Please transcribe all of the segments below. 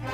You're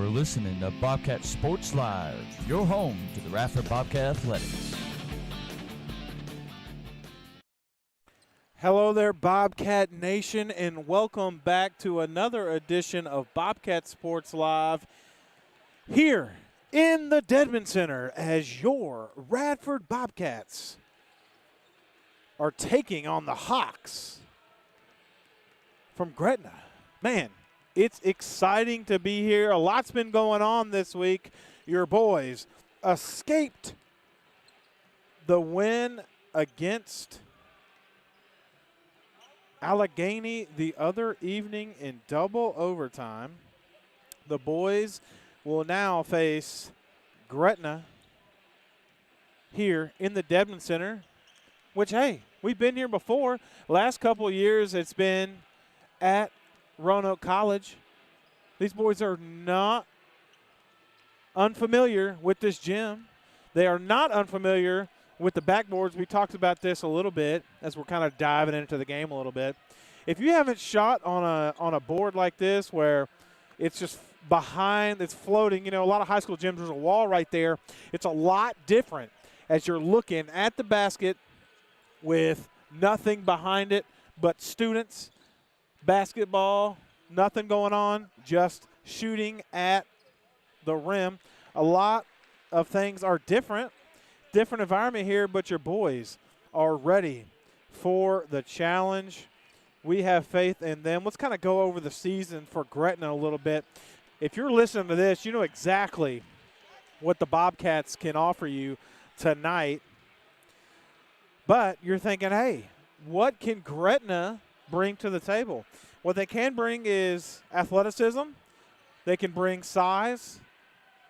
listening to Bobcat Sports Live, your home to the Radford Bobcat Athletics. Hello there, Bobcat Nation, and welcome back to another edition of Bobcat Sports Live here in the Dedman Center as your Radford Bobcats are taking on the Hawks from Gretna. Man, it's exciting to be here. A lot's been going on this week. Your boys escaped the win against Allegheny the other evening in double overtime. The boys will now face Gretna here in the Dedman Center, which, hey, we've been here before. Last couple of years it's been at Roanoke College. These boys are not unfamiliar with this gym. They are not unfamiliar with the backboards. We talked about this a little bit as we're kind of diving into the game a little bit. If you haven't shot on a board like this where it's just behind, it's floating, you know, a lot of high school gyms, there's a wall right there. It's a lot different as you're looking at the basket with nothing behind it but students, basketball, nothing going on, just shooting at the rim. A lot of things are different environment here, but your boys are ready for the challenge. We have faith in them. Let's kind of go over the season for Gretna a little bit. If you're listening to this, you know exactly what the Bobcats can offer you tonight. But you're thinking, hey, what can Gretna bring to the table? What they can bring is athleticism. They can bring size.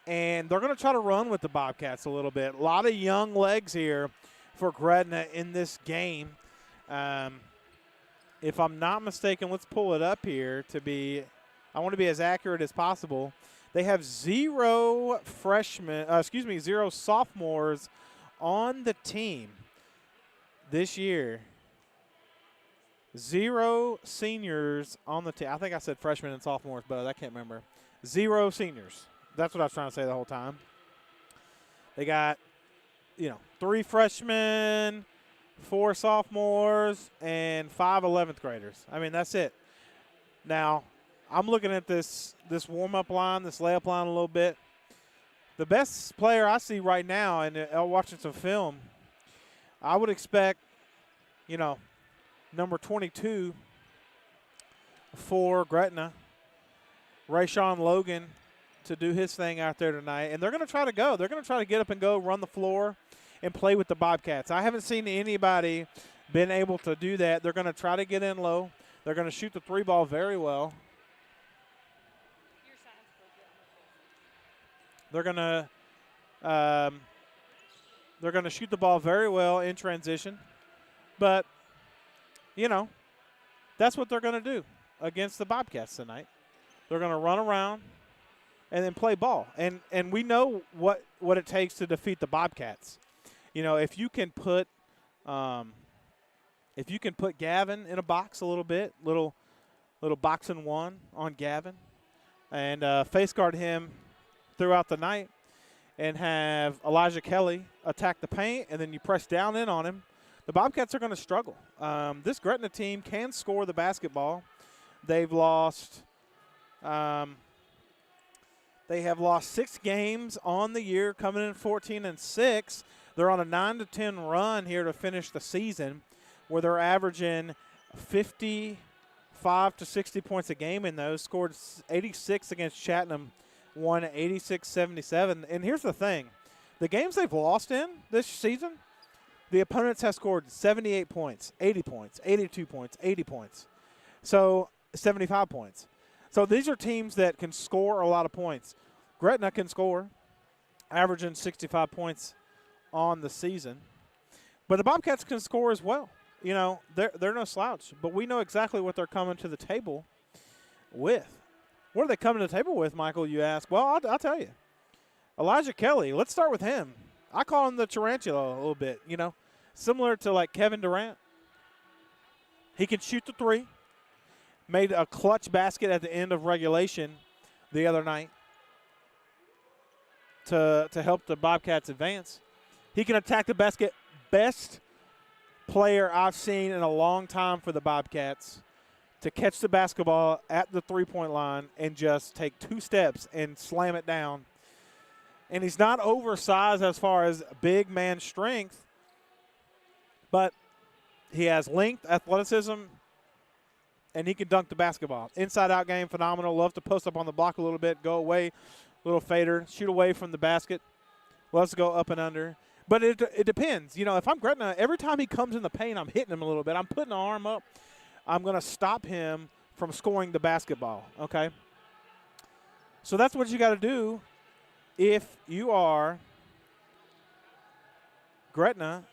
And they're going to try to run with the Bobcats a little bit. A lot of young legs here for Gretna in this game. If I'm not mistaken, let's pull it up here I want to be as accurate as possible. They have zero sophomores on the team this year. Zero seniors on the team. I think I said freshmen and sophomores, but I can't remember. Zero seniors. That's what I was trying to say the whole time. They got, 3 freshmen, 4 sophomores, and 5 11th graders. I mean, that's it. Now, I'm looking at this warm-up line, this layup line a little bit. The best player I see right now, and watching some film, I would expect, number 22 for Gretna, Rayshawn Logan, to do his thing out there tonight. And they're going to try to go. They're going to try to get up and go, run the floor, and play with the Bobcats. I haven't seen anybody been able to do that. They're going to try to get in low. They're going to shoot the 3 ball very well. They're going to shoot the ball very well in transition. But, that's what they're going to do against the Bobcats tonight. They're going to run around and then play ball. And we know what it takes to defeat the Bobcats. If you can put Gavin in a box a little bit, little box and one on Gavin, and face guard him throughout the night, and have Elijah Kelly attack the paint, and then you press down in on him, the Bobcats are going to struggle. This Gretna team can score the basketball. They've lost They have lost 6 games on the year, coming in 14-6. They're on a 9-10 run here to finish the season, where they're averaging 55 to 60 points a game in those. Scored 86 against Chattanam, won 86-77. And here's the thing. The games they've lost in this season, the opponents have scored 78 points, 80 points, 82 points, 80 points. So 75 points. So these are teams that can score a lot of points. Gretna can score, averaging 65 points on the season. But the Bobcats can score as well. You know, they're no slouch. But we know exactly what they're coming to the table with. What are they coming to the table with, Michael, you ask? Well, I'll tell you. Elijah Kelly, let's start with him. I call him the tarantula a little bit, you know, similar to like Kevin Durant. He can shoot the three. Made a clutch basket at the end of regulation the other night to help the Bobcats advance. He can attack the basket. Best player I've seen in a long time for the Bobcats to catch the basketball at the three-point line and just take 2 steps and slam it down. And he's not oversized as far as big man strength, but he has length, athleticism, and he can dunk the basketball. Inside-out game, phenomenal. Love to post up on the block a little bit, go away, little fader, shoot away from the basket. Loves to go up and under. But it depends. You know, if I'm Gretna, every time he comes in the paint, I'm hitting him a little bit. I'm putting an arm up. I'm going to stop him from scoring the basketball, okay? So that's what you got to do if you are Gretna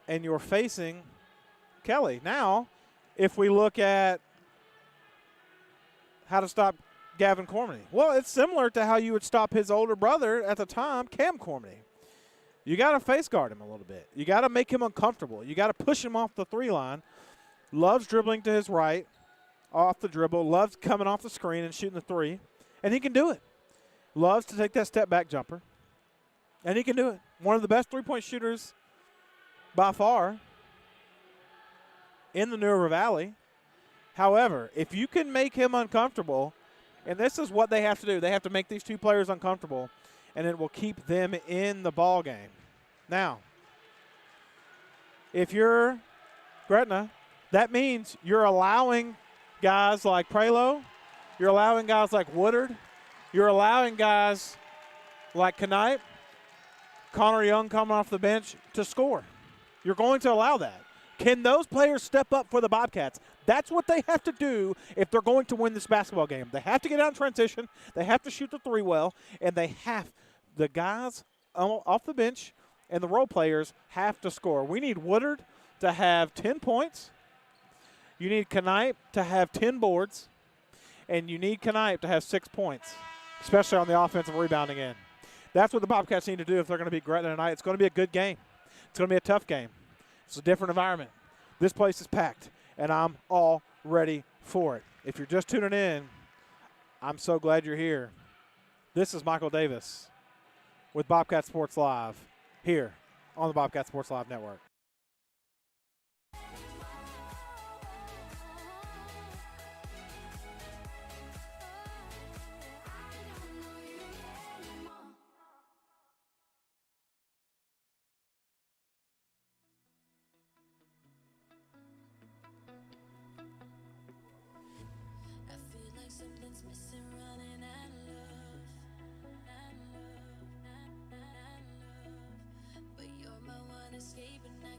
and you're facing Kelly. Now, if we look at how to stop Gavin Cormany. Well, it's similar to how you would stop his older brother at the time, Cam Cormany. You got to face guard him a little bit. You got to make him uncomfortable. You got to push him off the 3 line. Loves dribbling to his right, off the dribble. Loves coming off the screen and shooting the 3. And he can do it. Loves to take that step-back jumper. And he can do it. One of the best three-point shooters by far in the New River Valley. However, if you can make him uncomfortable, and this is what they have to do. They have to make these 2 players uncomfortable, and it will keep them in the ball game. Now, if you're Gretna, that means you're allowing guys like Prelo, you're allowing guys like Woodard, you're allowing guys like Knipe, Connor Young coming off the bench to score. You're going to allow that. Can those players step up for the Bobcats? That's what they have to do if they're going to win this basketball game. They have to get out in transition. They have to shoot the 3 well, and the guys off the bench and the role players have to score. We need Woodard to have 10 points. You need Knipe to have 10 boards, and you need Knipe to have 6 points, especially on the offensive rebounding end. That's what the Bobcats need to do if they're going to beat Gretna tonight. It's going to be a good game. It's going to be a tough game. It's a different environment. This place is packed, and I'm all ready for it. If you're just tuning in, I'm so glad you're here. This is Michael Davis with Bobcat Sports Live here on the Bobcat Sports Live Network. Something's missing, running out of love, but you're my one escape, and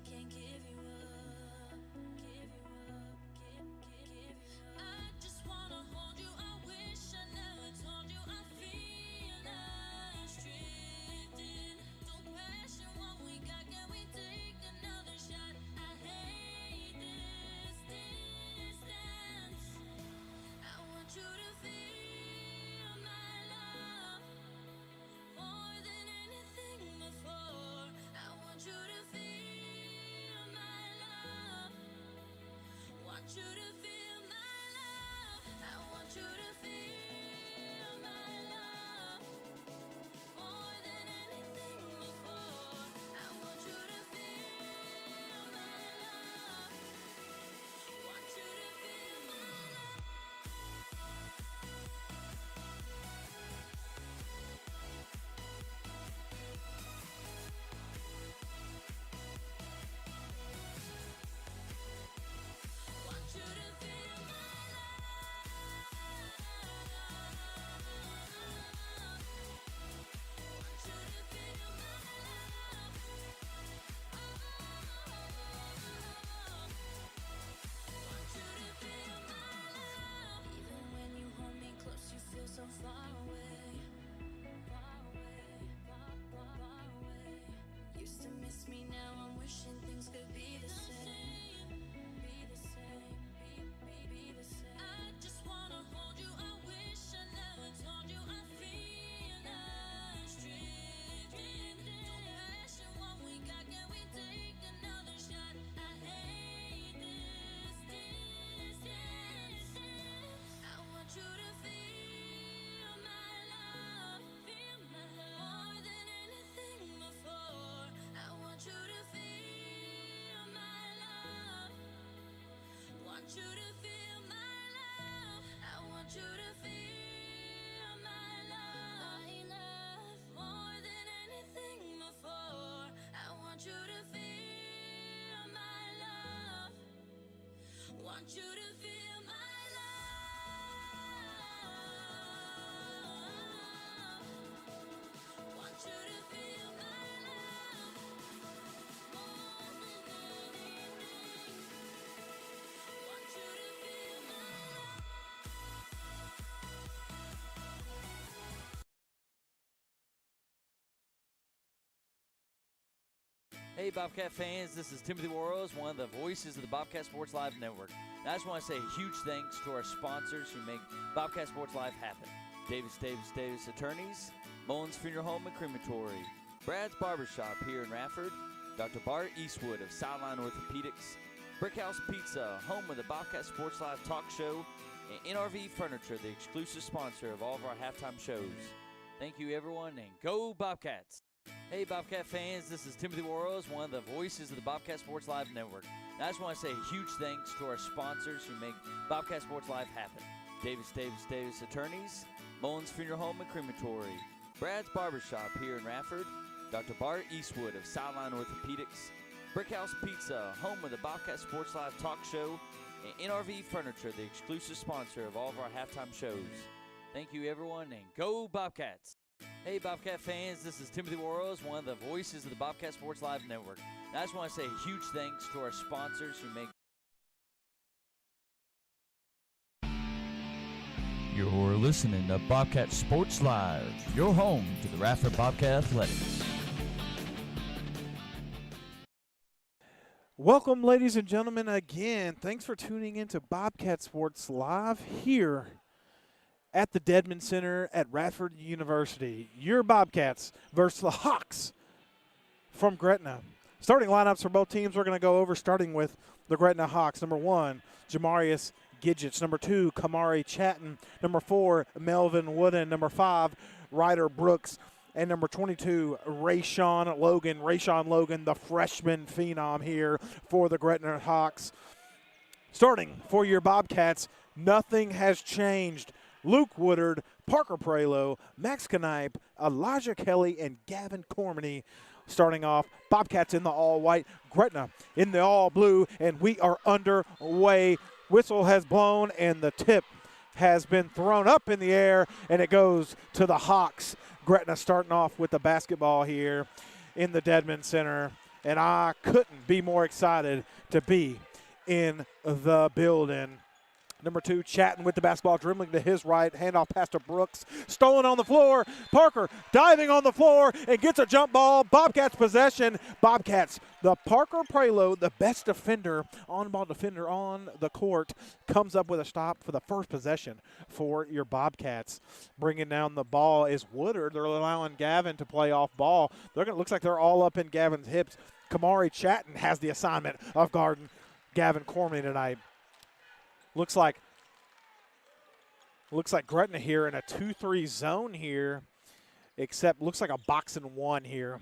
want you to feel my love. I want you to feel my love more than anything before. I want you to feel my love. Want you to feel my love. Want you to feel my love more than anything. Want you to feel my love. Hey, Bobcat fans, this is Timothy Warrells, one of the voices of the Bobcat Sports Live Network. And I just want to say a huge thanks to our sponsors who make Bobcat Sports Live happen. Davis Attorneys, Mullins Funeral Home and Crematory, Brad's Barbershop here in Radford, Dr. Bart Eastwood of Sideline Orthopedics, Brickhouse Pizza, home of the Bobcat Sports Live talk show, and NRV Furniture, the exclusive sponsor of all of our halftime shows. Thank you, everyone, and go Bobcats! Hey, Bobcat fans, this is Timothy Warrells, one of the voices of the Bobcat Sports Live Network. And I just want to say a huge thanks to our sponsors who make Bobcat Sports Live happen. Davis Attorneys, Mullins Funeral Home and Crematory, Brad's Barbershop here in Radford, Dr. Bart Eastwood of Sideline Orthopedics, Brickhouse Pizza, home of the Bobcat Sports Live talk show, and NRV Furniture, the exclusive sponsor of all of our halftime shows. Thank you, everyone, and go Bobcats! Hey, Bobcat fans, this is Timothy Warrells, one of the voices of the Bobcat Sports Live Network. And I just want to say a huge thanks to our sponsors who make... You're listening to Bobcat Sports Live, your home to the Radford Bobcat Athletics. Welcome, ladies and gentlemen, again. Thanks for tuning in to Bobcat Sports Live here at the Dedman Center at Radford University. Your Bobcats versus the Hawks from Gretna. Starting lineups for both teams we're going to go over, starting with the Gretna Hawks. Number 1, Jamarius Gidgets. Number 2, Kamari Chatton. Number 4, Melvin Wooden. Number 5, Ryder Brooks. And number 22, Rayshawn Logan. Rayshawn Logan, the freshman phenom here for the Gretna Hawks. Starting for your Bobcats, nothing has changed. Luke Woodard, Parker Prelo, Max Knipe, Elijah Kelly, and Gavin Cormany starting off. Bobcats in the all-white, Gretna in the all-blue, and we are underway. Whistle has blown, and the tip has been thrown up in the air, and it goes to the Hawks. Gretna starting off with the basketball here in the Dedman Center, and I couldn't be more excited to be in the building. Number 2, Chatton with the basketball, dribbling to his right, handoff pass to Brooks, stolen on the floor. Parker diving on the floor and gets a jump ball. Bobcats possession. Bobcats, the Parker Prelo, the best defender, on-ball defender on the court, comes up with a stop for the first possession for your Bobcats. Bringing down the ball is Woodard. They're allowing Gavin to play off ball. Looks like they're all up in Gavin's hips. Kamari Chatton has the assignment of guarding Gavin Cormany tonight. Looks like Gretna here in a 2-3 zone here, except looks like a box and one here.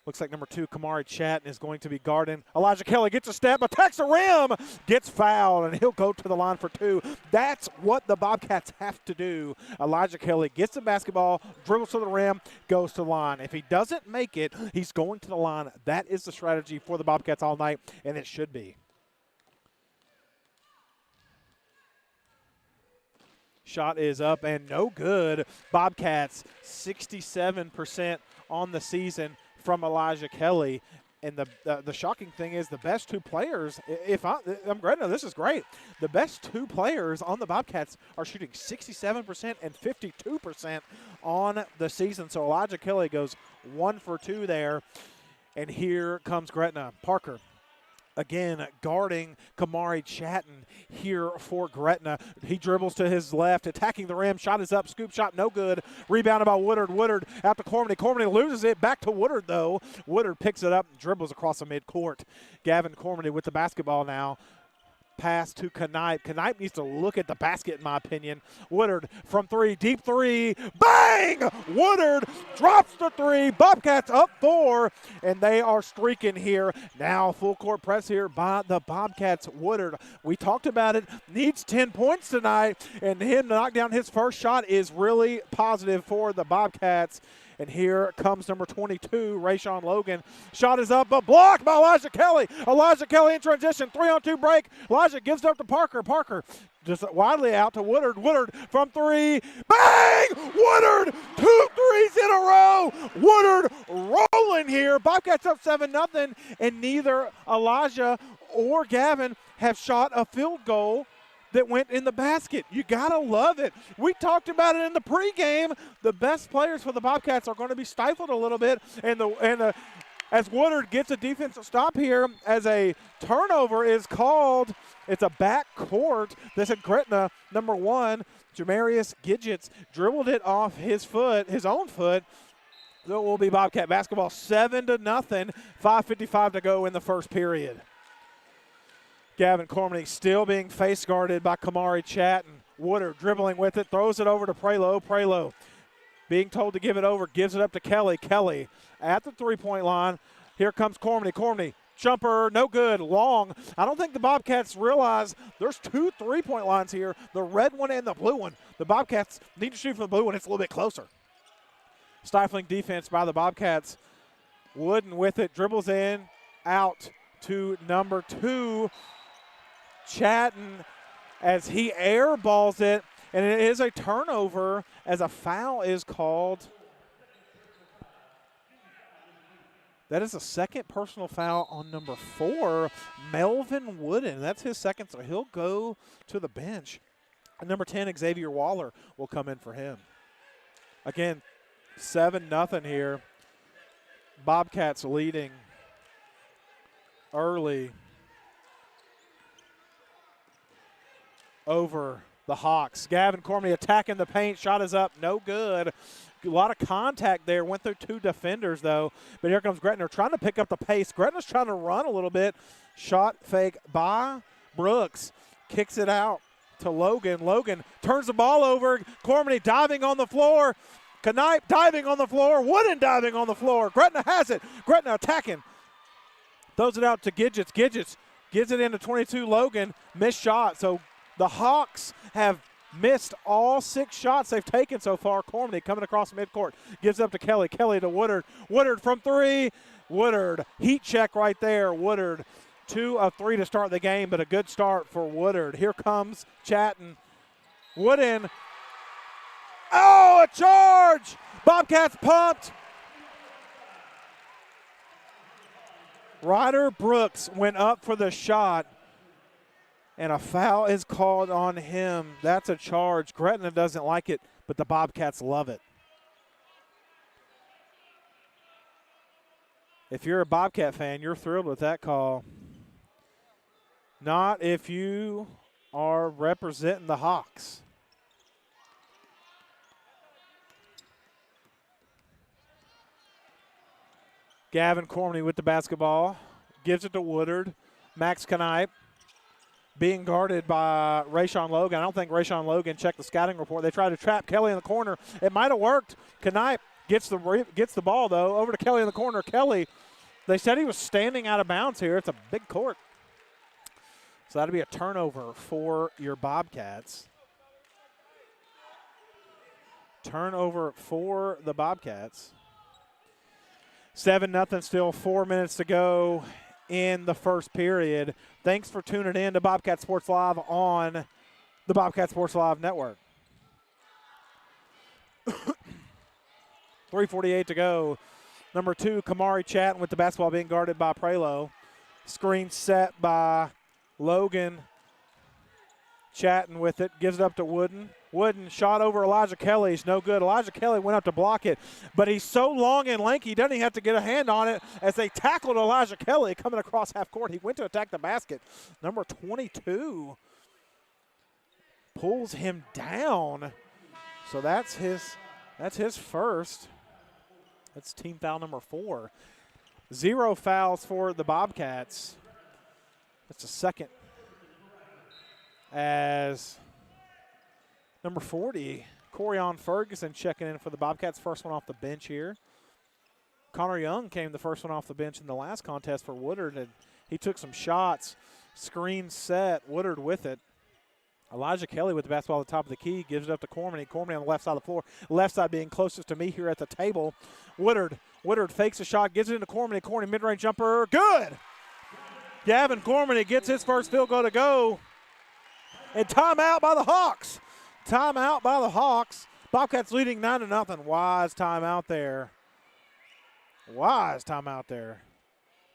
Looks like number 2, Kamari Chatton, is going to be guarding. Elijah Kelly gets a step, attacks the rim, gets fouled, and he'll go to the line for 2. That's what the Bobcats have to do. Elijah Kelly gets the basketball, dribbles to the rim, goes to the line. If he doesn't make it, he's going to the line. That is the strategy for the Bobcats all night, and it should be. Shot is up and no good. Bobcats 67% on the season from Elijah Kelly. And the shocking thing is the best 2 players, I'm Gretna, this is great. The best 2 players on the Bobcats are shooting 67% and 52% on the season. So Elijah Kelly goes 1 for 2 there. And here comes Gretna. Parker again guarding Kamari Chatton here for Gretna. He dribbles to his left, attacking the rim. Shot is up. Scoop shot, no good. Rebounded by Woodard. Woodard out to Cormany. Cormany loses it. Back to Woodard, though. Woodard picks it up and dribbles across the midcourt. Gavin Cormany with the basketball now. pass to Knipe. Knipe needs to look at the basket, in my opinion. Woodard from three, deep three. Bang! Woodard drops the three. Bobcats up 4, and they are streaking here. Now full court press here by the Bobcats. Woodard, we talked about it, needs 10 points tonight, and him to knock down his first shot is really positive for the Bobcats. And here comes number 22, Rayshawn Logan. Shot is up, but blocked by Elijah Kelly. Elijah Kelly in transition, 3-on-2 break. Elijah gives it up to Parker. Parker just widely out to Woodard. Woodard from three. Bang! Woodard, 2 threes in a row. Woodard rolling here. Bobcats up 7-0, and neither Elijah or Gavin have shot a field goal that went in the basket. You gotta love it. We talked about it in the pregame. The best players for the Bobcats are going to be stifled a little bit, as Woodard gets a defensive stop here, as a turnover is called. It's a back court. This is Gretna, number 1, Jamarius Gidgets dribbled it off his own foot. So it will be Bobcat basketball, 7-0, 5:55 to go in the first period. Gavin Cormany still being face guarded by Kamari Chatton. Woodard dribbling with it, throws it over to Prelo. Prelo being told to give it over, gives it up to Kelly. Kelly at the three-point line. Here comes Cormany. Cormany, jumper, no good, long. I don't think the Bobcats realize there's 2 3-point lines here, the red one and the blue one. The Bobcats need to shoot from the blue one. It's a little bit closer. Stifling defense by the Bobcats. Wooden with it, dribbles in, out to number 2. Chatton, as he airballs it, and it is a turnover as a foul is called. That is a second personal foul on number 4, Melvin Wooden. That's his second, so he'll go to the bench. And number 10, Xavier Waller, will come in for him. Again, 7-0 here. Bobcats leading early over the Hawks. Gavin Cormany attacking the paint. Shot is up. No good. A lot of contact there. Went through 2 defenders, though. But here comes Gretna trying to pick up the pace. Gretna's trying to run a little bit. Shot fake by Brooks. Kicks it out to Logan. Logan turns the ball over. Cormany diving on the floor. Knipe diving on the floor. Wooden diving on the floor. Gretna has it. Gretna attacking. Throws it out to Gidgets. Gidgets gives it into 22. Logan. Missed shot. So the Hawks have missed all 6 shots they've taken so far. Cormany coming across midcourt. Gives up to Kelly. Kelly to Woodard. Woodard from 3. Woodard. Heat check right there. Woodard 2 of 3 to start the game, but a good start for Woodard. Here comes Chatton. Wooden. Oh, a charge! Bobcats pumped. Ryder Brooks went up for the shot, and a foul is called on him. That's a charge. Gretna doesn't like it, but the Bobcats love it. If you're a Bobcat fan, you're thrilled with that call. Not if you are representing the Hawks. Gavin Cormany with the basketball. Gives it to Woodard. Max Knipe being guarded by Rayshawn Logan. I don't think Rayshawn Logan checked the scouting report. They tried to trap Kelly in the corner. It might have worked. Knipe gets the ball, though, over to Kelly in the corner. Kelly, they said he was standing out of bounds here. It's a big court. So that'll be a turnover for your Bobcats. Turnover for the Bobcats. 7-0 still, 4 minutes to go in the first period. Thanks for tuning in to Bobcat Sports Live on the Bobcat Sports Live Network. 3:48 to go. Number 2, Kamari Chatton with the basketball being guarded by Prelo. Screen set by Logan. Chatton with it, gives it up to Wooden. Wooden shot over Elijah Kelly. It's no good. Elijah Kelly went up to block it, but he's so long and lanky, he doesn't even have to get a hand on it as they tackled Elijah Kelly coming across half court. He went to attack the basket. Number 22 pulls him down. So that's his first. That's team foul number 4. 0 fouls for the Bobcats. That's the second as number 40, Corian Ferguson, checking in for the Bobcats. First one off the bench here. Connor Young came the first one off the bench in the last contest for Woodard, and he took some shots. Screen set, Woodard with it. Elijah Kelly with the basketball at the top of the key, gives it up to Cormany. Cormany on the left side of the floor. Left side being closest to me here at the table. Woodard fakes a shot, gives it into Cormany. Cormany mid-range jumper, good! Gavin Cormany gets his first field goal to go. And timeout by the Hawks. Timeout by the Hawks. Bobcats leading 9-0. Wise timeout there. Wise timeout there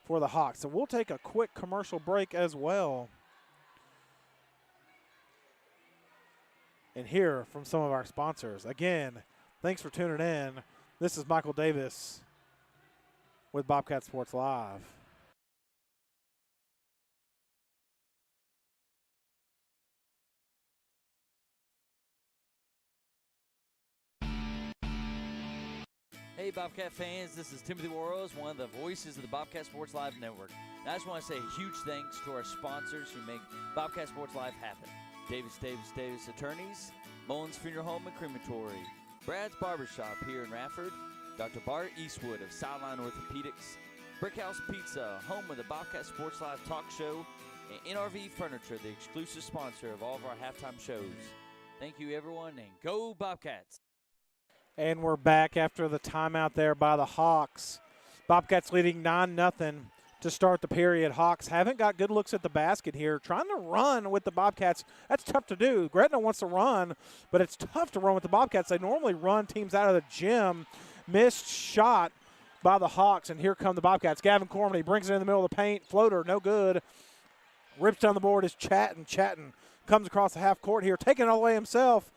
for the Hawks. So we'll take a quick commercial break as well. And hear from some of our sponsors. Again, thanks for tuning in. This is Michael Davis with Bobcat Sports Live. Hey, Bobcat fans, this is Timothy Worrells, one of the voices of the Bobcat Sports Live Network. And I just want to say a huge thanks to our sponsors who make Bobcat Sports Live happen. Davis Attorneys, Mullins Funeral Home and Crematory, Brad's Barbershop here in Radford, Dr. Bart Eastwood of Sideline Orthopedics, Brickhouse Pizza, home of the Bobcat Sports Live talk show, and NRV Furniture, the exclusive sponsor of all of our halftime shows. Thank you, everyone, and go Bobcats! And we're back after the timeout there by the Hawks. Bobcats leading 9-0 to start the period. Hawks haven't got good looks at the basket here. Trying to run with the Bobcats, that's tough to do. Gretna wants to run, but it's tough to run with the Bobcats. They normally run teams out of the gym. Missed shot by the Hawks, and here come the Bobcats. Gavin Cormany brings it in the middle of the paint. Floater, no good. Rips down the board is Chatton. Chatton comes across the half court here, taking it all the way himself.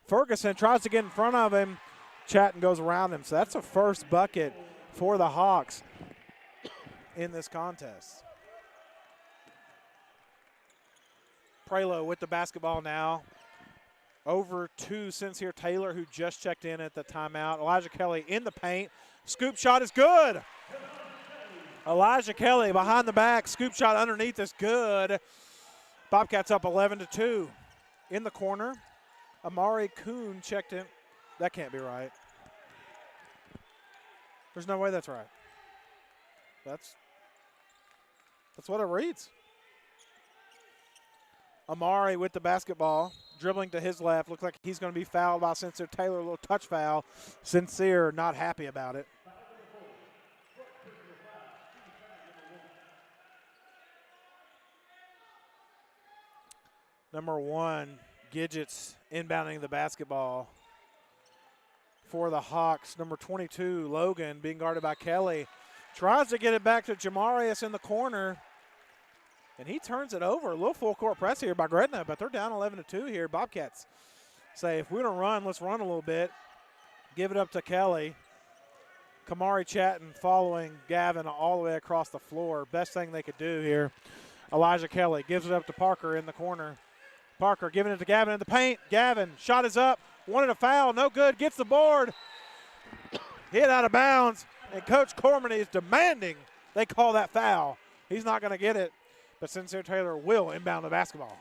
Ferguson tries to get in front of him. Chatton goes around him. So that's a first bucket for the Hawks in this contest. Prelo with the basketball now. Over to Sincere Taylor, who just checked in at the timeout. Elijah Kelly in the paint. Scoop shot is good. Elijah Kelly behind the back. Scoop shot underneath is good. Bobcats up 11-2. In the corner, Amari Kuhn checked in. That can't be right. There's no way that's right. That's what it reads. Amari with the basketball, dribbling to his left. Looks like he's going to be fouled by Sincere Taylor. A little touch foul. Sincere not happy about it. Number 1, Gidgets inbounding the basketball for the Hawks. Number 22, Logan, being guarded by Kelly. Tries to get it back to Jamarius in the corner, and he turns it over. A little full court press here by Gretna, but they're down 11-2 here. Bobcats say, if we're going to run, let's run a little bit. Give it up to Kelly. Kamari Chatton following Gavin all the way across the floor. Best thing they could do here. Elijah Kelly gives it up to Parker in the corner. Parker giving it to Gavin in the paint. Gavin, shot is up. Wanted a foul, no good. Gets the board. Hit out of bounds. And Coach Cormany is demanding they call that foul. He's not going to get it, but Sincere Taylor will inbound the basketball.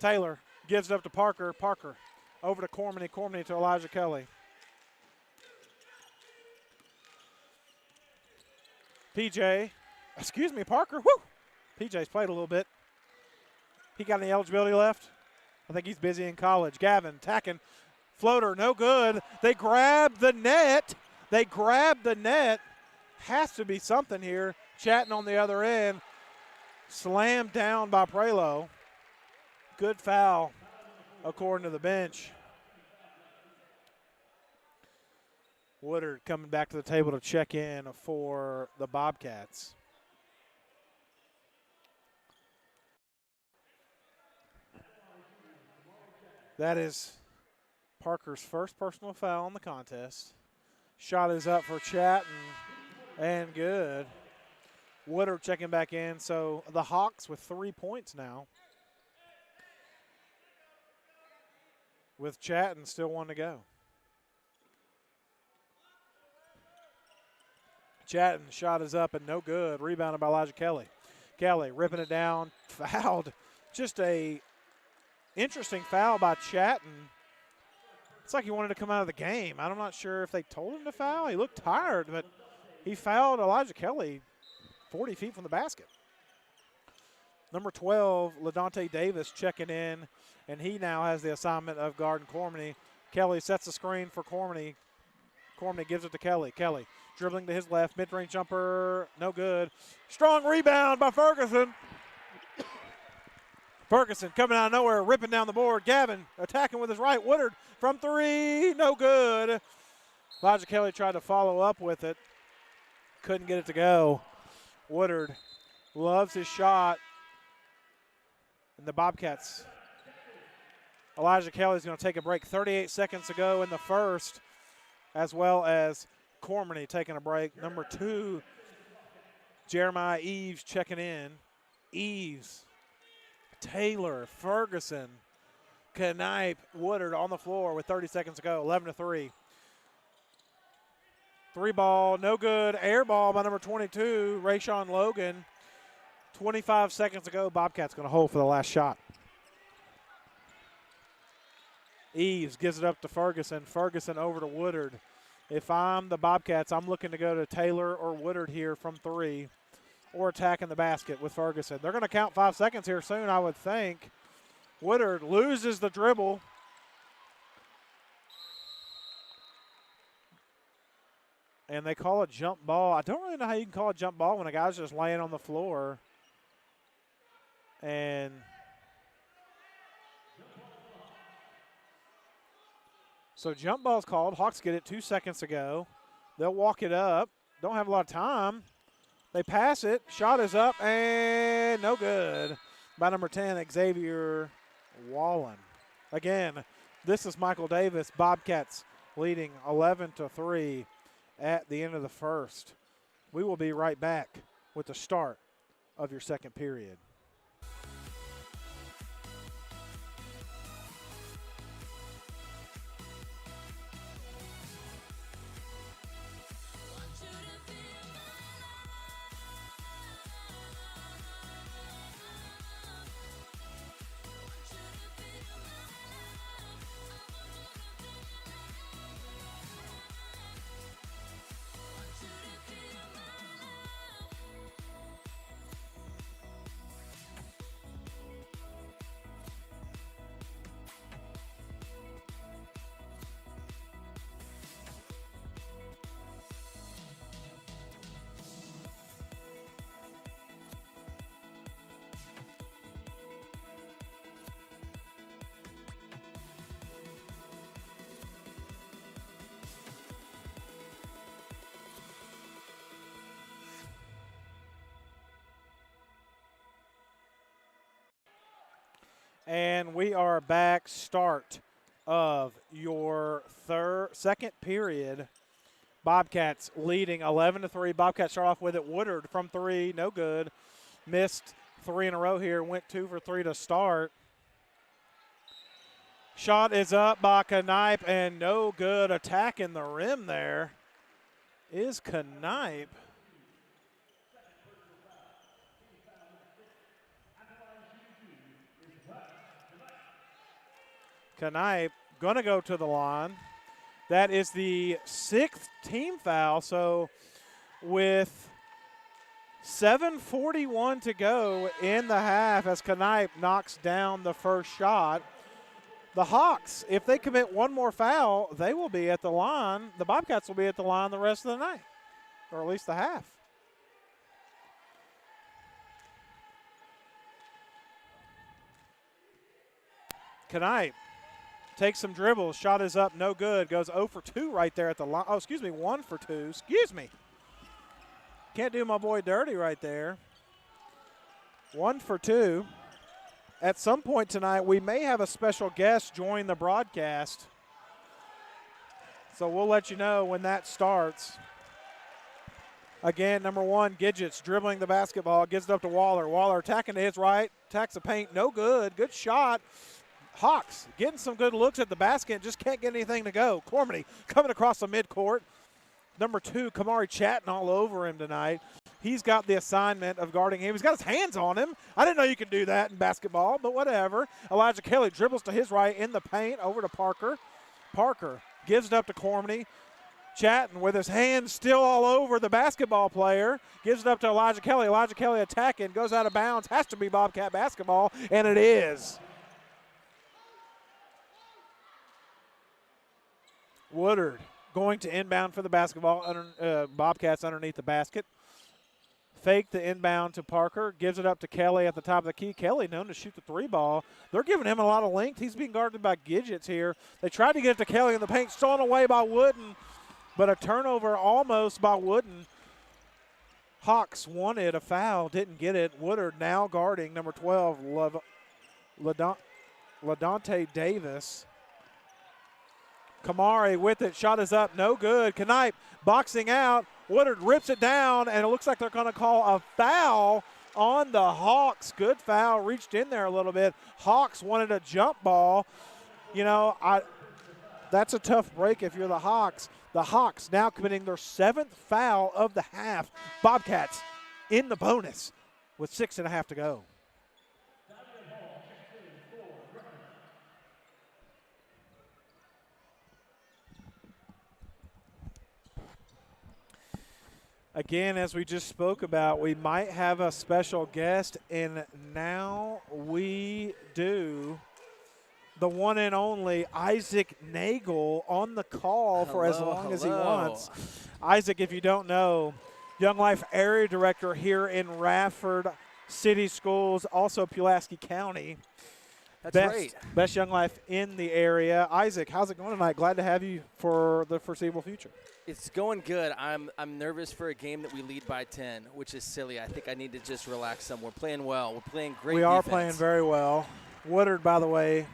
Taylor gives it up to Parker. Parker over to Cormany. Cormany to Elijah Kelly. Parker. Woo! PJ's played a little bit. He got any eligibility left? I think he's busy in college. Gavin tacking. Floater, no good. They grab the net. Has to be something here. Chatting on the other end. Slammed down by Prelo. Good foul, according to the bench. Woodard coming back to the table to check in for the Bobcats. That is Parker's first personal foul in the contest. Shot is up for Chatton and good. Woodard checking back in. So the Hawks with 3 points now. With Chatton still one to go. Chatton shot is up and no good. Rebounded by Elijah Kelly. Kelly ripping it down. Fouled. Just a interesting foul by Chatton. It's like he wanted to come out of the game. I'm not sure if they told him to foul. He looked tired, but he fouled Elijah Kelly 40 feet from the basket. Number 12, LaDonte Davis checking in, and he now has the assignment of guarding Cormany. Kelly sets the screen for Cormany. Cormany gives it to Kelly. Kelly dribbling to his left, mid-range jumper, no good. Strong rebound by Ferguson. Ferguson coming out of nowhere, ripping down the board. Gavin attacking with his right. Woodard from three, no good. Elijah Kelly tried to follow up with it. Couldn't get it to go. Woodard loves his shot. And the Bobcats. Elijah Kelly's going to take a break. 38 seconds to go in the first, as well as Cormany taking a break. Number 2, Jeremiah Eves checking in. Eves, Taylor, Ferguson, Knipe, Woodard on the floor with 30 seconds to go. 11-3. 3-ball, no good. Air ball by number 22, Rayshawn Logan. 25 seconds to go. Bobcats going to hold for the last shot. Eves gives it up to Ferguson. Ferguson over to Woodard. If I'm the Bobcats, I'm looking to go to Taylor or Woodard here from 3 or attacking the basket with Ferguson. They're going to count 5 seconds here soon, I would think. Woodard loses the dribble. And they call a jump ball. I don't really know how you can call a jump ball when a guy's just laying on the floor. And so jump ball's called. Hawks get it 2 seconds to go. They'll walk it up. Don't have a lot of time. They pass it. Shot is up and no good by number 10, Xavier Wallen. Again, this is Michael Davis. Bobcats leading 11-3 at the end of the first. We will be right back with the start of your second period. And we are back. Start of your second period. Bobcats leading 11-3. Bobcats start off with it. Woodard from 3, no good. Missed 3 in a row here. Went 2 for 3 to start. Shot is up by Knipe and no good. Attacking the rim there is Knipe. Knipe going to go to the line. That is the 6th team foul. So with 7:41 to go in the half as Knipe knocks down the first shot. The Hawks, if they commit one more foul, they will be at the line. The Bobcats will be at the line the rest of the night, or at least the half. Knipe takes some dribbles. Shot is up, no good. Goes 0 for 2 right there at the line. Oh, excuse me, 1 for 2. Excuse me. Can't do my boy dirty right there. 1 for 2. At some point tonight, we may have a special guest join the broadcast. So we'll let you know when that starts. Again, number 1, Gidgets dribbling the basketball. Gives it up to Waller. Waller attacking to his right. Attacks the paint. No good. Good shot. Hawks getting some good looks at the basket, just can't get anything to go. Cormany coming across the midcourt. Number 2, Kamari Chatton all over him tonight. He's got the assignment of guarding him. He's got his hands on him. I didn't know you could do that in basketball, but whatever. Elijah Kelly dribbles to his right in the paint over to Parker. Parker gives it up to Cormany. Chatting with his hands still all over the basketball player. Gives it up to Elijah Kelly. Elijah Kelly attacking, goes out of bounds. Has to be Bobcat basketball, and it is. Woodard going to inbound for the basketball. Bobcats underneath the basket. Fake the inbound to Parker. Gives it up to Kelly at the top of the key. Kelly known to shoot the three ball. They're giving him a lot of length. He's being guarded by Gidgets here. They tried to get it to Kelly in the paint. Stolen away by Wooden. But a turnover almost by Wooden. Hawks wanted a foul. Didn't get it. Woodard now guarding number 12, LaDonte Davis. Kamari with it. Shot is up. No good. Knipe boxing out. Woodard rips it down, and it looks like they're going to call a foul on the Hawks. Good foul. Reached in there a little bit. Hawks wanted a jump ball. You know, that's a tough break if you're the Hawks. The Hawks now committing their 7th foul of the half. Bobcats in the bonus with 6.5 to go. Again, as we just spoke about, we might have a special guest, and now we do. The one and only Isaac Nagel on the call for as long as he wants. Isaac, if you don't know, Young Life Area Director here in Radford City Schools, also Pulaski County. That's right. Best Young Life in the area. Isaac, how's it going tonight? Glad to have you for the foreseeable future. It's going good. I'm nervous for a game that we lead by 10, which is silly. I think I need to just relax some. We're playing well. We're playing great We defense. are playing very well. Woodard, by the way,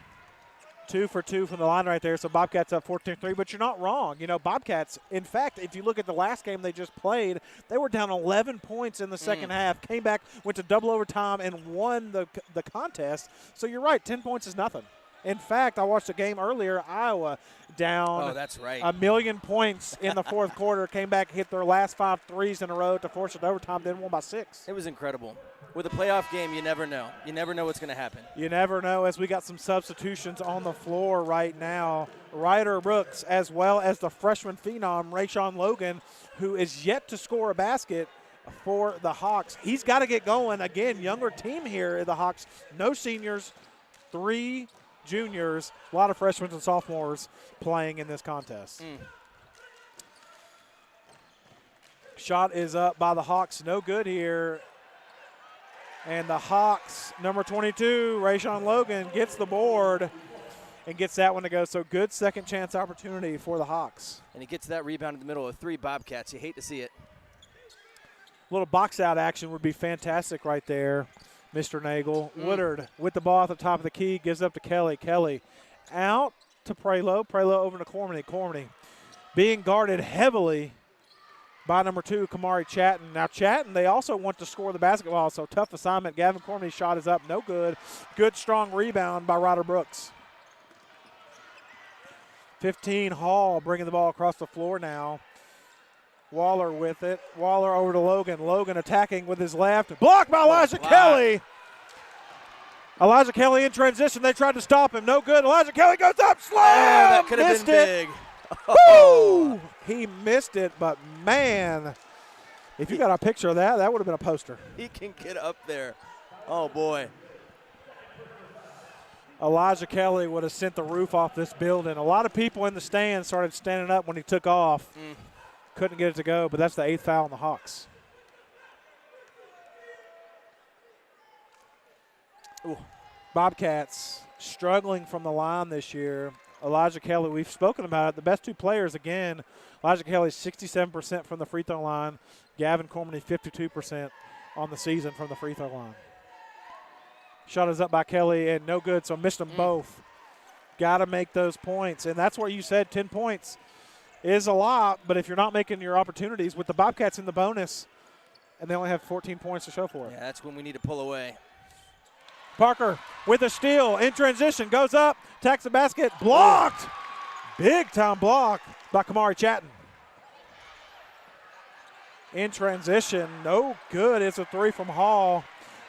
2 for 2 from the line right there. So Bobcats up 14-3, but you're not wrong. You know, Bobcats, in fact, if you look at the last game they just played, they were down 11 points in the second half, came back, went to double overtime, and won the contest. So you're right, 10 points is nothing. In fact, I watched a game earlier, Iowa down that's right. 1,000,000 points in the fourth quarter, came back, hit their last 5 threes in a row to force it to overtime, then won by 6. It was incredible. With a playoff game, you never know. You never know what's going to happen. You never know, as we got some substitutions on the floor right now. Ryder Brooks, as well as the freshman phenom, Rayshawn Logan, who is yet to score a basket for the Hawks. He's got to get going. Again, younger team here, the Hawks. No seniors, 3 juniors, a lot of freshmen and sophomores playing in this contest. Shot is up by the Hawks. No good here. And the Hawks, number 22, Rayshawn Logan, gets the board and gets that one to go. So good second chance opportunity for the Hawks. And he gets that rebound in the middle of 3 Bobcats. You hate to see it. A little box out action would be fantastic right there, Mr. Nagel. Woodard with the ball at the top of the key, gives up to Kelly. Kelly out to Prelo. Prelo over to Cormany. Cormany being guarded heavily by number 2, Kamari Chatton. Now, Chatton, they also want to score the basketball, so tough assignment. Gavin Cormany's shot is up, no good. Good, strong rebound by Ryder Brooks. 15, Hall bringing the ball across the floor now. Waller with it. Waller over to Logan. Logan attacking with his left. Blocked by Elijah Kelly. Elijah Kelly in transition. They tried to stop him. No good. Elijah Kelly goes up. Slam! That could have been big. Woo! He missed it, but man, if you got a picture of that, that would have been a poster. He can get up there. Oh, boy. Elijah Kelly would have sent the roof off this building. A lot of people in the stands started standing up when he took off. Couldn't get it to go, but that's the 8th foul on the Hawks. Ooh. Bobcats struggling from the line this year. Elijah Kelly, we've spoken about it. The best 2 players, again, Elijah Kelly 67% from the free throw line. Gavin Cormany 52% on the season from the free throw line. Shot is up by Kelly and no good, so missed them both. Got to make those points, and that's where you said 10 points is a lot, but if you're not making your opportunities with the Bobcats in the bonus, and they only have 14 points to show for it. Yeah, that's when we need to pull away. Parker with a steal in transition, goes up, attacks the basket, blocked. Big time block by Kamari Chatton. in transition. No good. It's a three from Hall.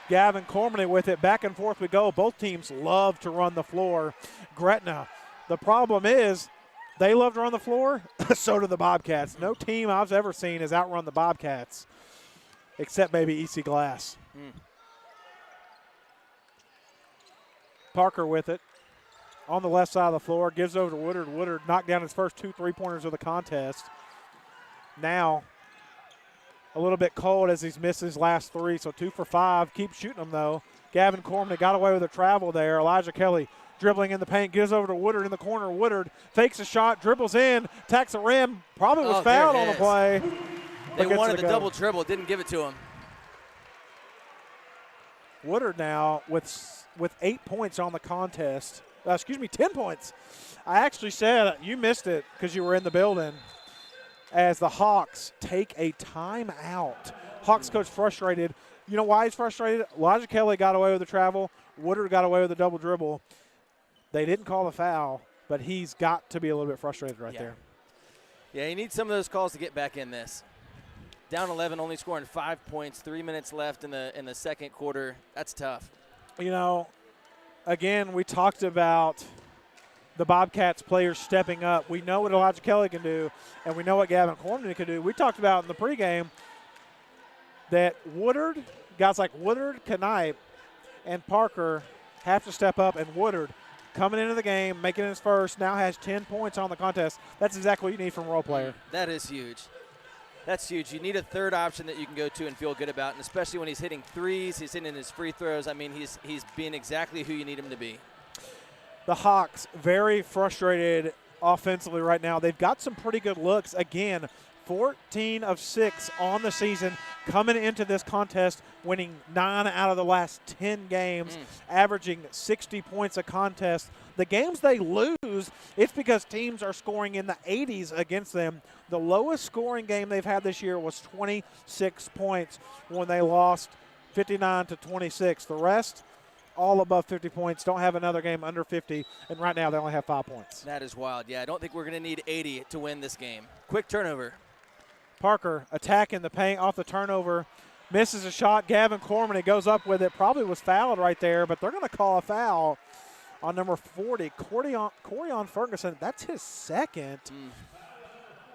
Gavin Cormany with it. Back and forth we go. Both teams love to run the floor. Gretna, the problem is they love to run the floor. So do the Bobcats. No team I've ever seen has outrun the Bobcats, except maybe EC Glass. Parker with it. On the left side of the floor. Gives over to Woodard. Woodard knocked down his first 2 3-pointers of the contest. Now a little bit cold as he's missed his last 3, so 2 for 5. Keeps shooting them, though. Gavin Cormany got away with a travel there. Elijah Kelly dribbling in the paint, gives over to Woodard in the corner. Woodard fakes a shot, dribbles in, attacks the rim. Probably was fouled on the play. They wanted the double dribble, didn't give it to him. Woodard now with 8 points on the contest. 10 points. I actually said you missed it because you were in the building. As the Hawks take a timeout. Hawks coach frustrated. You know why he's frustrated? Elijah Kelly got away with the travel. Woodard got away with the double dribble. They didn't call the foul, but he's got to be a little bit frustrated right there. Yeah, he needs some of those calls to get back in this. Down 11, only scoring 5 points, 3 minutes left in the second quarter. That's tough. You know, again, we talked about the Bobcats players stepping up. We know what Elijah Kelly can do, and we know what Gavin Cormany can do. We talked about in the pregame that Woodard, guys like Woodard, Knipe, and Parker have to step up, and Woodard coming into the game, making his first, now has 10 points on the contest. That's exactly what you need from a role player. That is huge. That's huge. You need a third option that you can go to and feel good about, and especially when he's hitting threes, he's hitting his free throws. I mean, he's being exactly who you need him to be. The Hawks very frustrated offensively right now. They've got some pretty good looks. Again, 14 of 6 on the season, coming into this contest, winning 9 out of the last 10 games, averaging 60 points a contest. The games they lose, it's because teams are scoring in the 80s against them. The lowest scoring game they've had this year was 26 points when they lost 59-26. The rest, all above 50 points, don't have another game under 50, and right now they only have 5 points. That is wild. Yeah, I don't think we're going to need 80 to win this game. Quick turnover. Parker attacking the paint off the turnover, misses a shot. Gavin Cormany goes up with it, probably was fouled right there, but they're going to call a foul on number 40, Corion Ferguson. That's his second.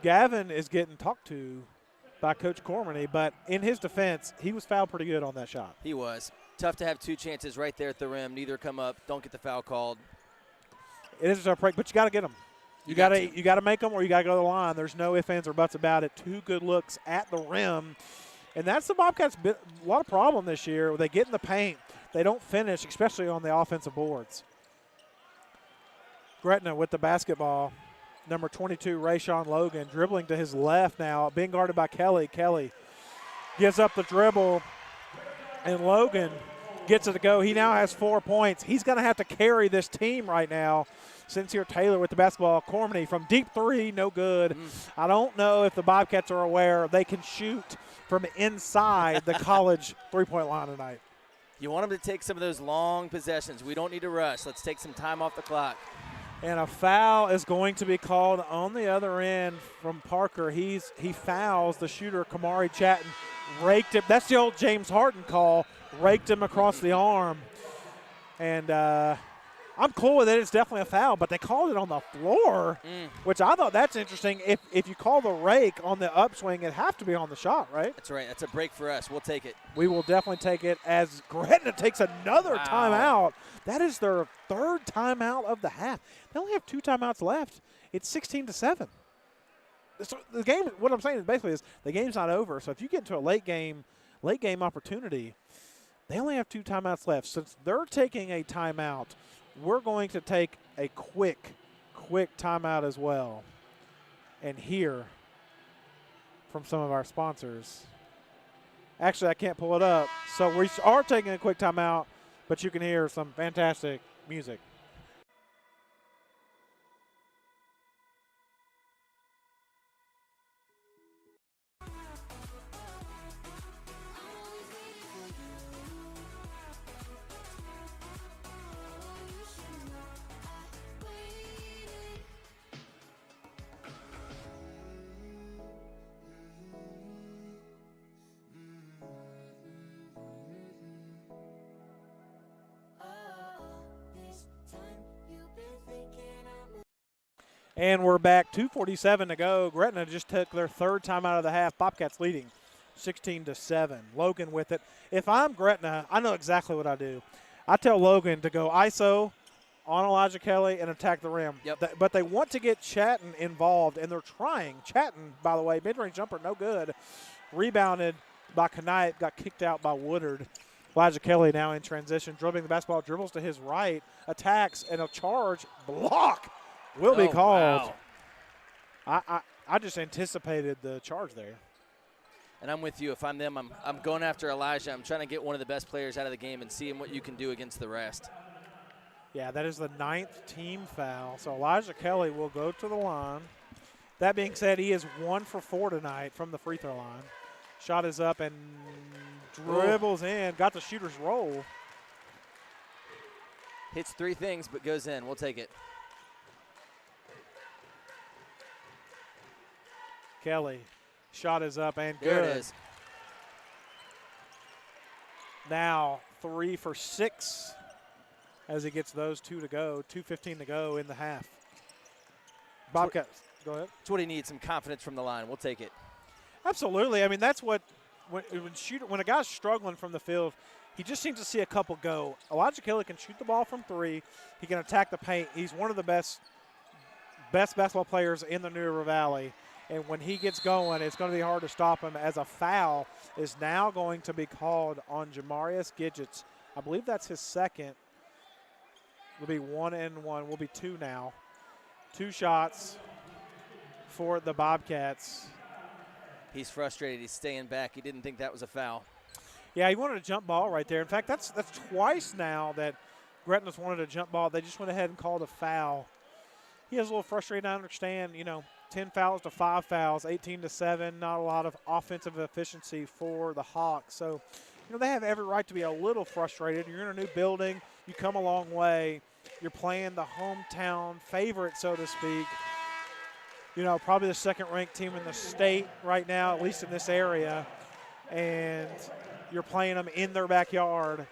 Gavin is getting talked to by Coach Cormany, but in his defense, he was fouled pretty good on that shot. He was. Tough to have 2 chances right there at the rim. Neither come up. Don't get the foul called. It is a tough break, but you got to get them. You got to make them, or you got to go to the line. There's no ifs, ands, or buts about it. 2 good looks at the rim, and that's the Bobcats' a lot of problem this year. They get in the paint, they don't finish, especially on the offensive boards. Gretna with the basketball. Number 22, Rayshawn Logan, dribbling to his left now, being guarded by Kelly. Kelly gives up the dribble, and Logan gets it to go. He now has 4 points. He's going to have to carry this team right now. Sincere Taylor with the basketball. Cormany from deep 3, no good. I don't know if the Bobcats are aware they can shoot from inside the college three-point line tonight. You want them to take some of those long possessions. We don't need to rush. Let's take some time off the clock. And a foul is going to be called on the other end from Parker. He fouls the shooter, Kamari Chatton. Raked him. That's the old James Harden call. Raked him across the arm. And I'm cool with it. It's definitely a foul, but they called it on the floor, which I thought that's interesting. If you call the rake on the upswing, it'd have to be on the shot, right? That's right. That's a break for us. We'll take it. We will definitely take it as Gretna takes another timeout. That is their 3rd timeout of the half. They only have 2 timeouts left. It's 16-7. So the game, what I'm saying is basically is the game's not over. So if you get into a late game opportunity, they only have 2 timeouts left. Since they're taking a timeout, we're going to take a quick timeout as well and hear from some of our sponsors. Actually, I can't pull it up. So we are taking a quick timeout, but you can hear some fantastic music. And we're back, 2:47 to go. Gretna just took their third time out of the half. Bobcats leading 16-7. Logan with it. If I'm Gretna, I know exactly what I do. I tell Logan to go ISO on Elijah Kelly and attack the rim. Yep. But they want to get Chatton involved, and they're trying. Chatton, by the way, mid-range jumper, no good. Rebounded by Knight, got kicked out by Woodard. Elijah Kelly now in transition, dribbling the basketball, dribbles to his right, attacks, and a charge block will be called. Wow. I just anticipated the charge there. And I'm with you. If I'm them, I'm going after Elijah. I'm trying to get one of the best players out of the game and seeing what you can do against the rest. Yeah, that is the 9th team foul. So Elijah Kelly will go to the line. That being said, he is 1 for 4 tonight from the free throw line. Shot is up and dribbles in. Got the shooter's roll. Hits 3 things but goes in. We'll take it. Kelly, shot is up and good. There it is. Now 3 for 6 as he gets those 2 to go. 2:15 to go in the half. Bobcats, go ahead. That's what he needs, some confidence from the line. We'll take it. Absolutely. I mean, that's what when a guy's struggling from the field, he just seems to see a couple go. Elijah Kelly can shoot the ball from 3. He can attack the paint. He's one of the best basketball players in the New River Valley. And when he gets going, it's going to be hard to stop him, as a foul is now going to be called on Jamarius Gidgets. I believe that's his second. It'll be 1 and 1. Will be 2 now. 2 shots for the Bobcats. He's frustrated. He's staying back. He didn't think that was a foul. Yeah, he wanted a jump ball right there. In fact, that's twice now that Gretna's wanted a jump ball. They just went ahead and called a foul. He is a little frustrated. I understand, 10 fouls to 5 fouls, 18-7. Not a lot of offensive efficiency for the Hawks. So, they have every right to be a little frustrated. You're in a new building. You come a long way. You're playing the hometown favorite, so to speak. Probably the second-ranked team in the state right now, at least in this area. And you're playing them in their backyard.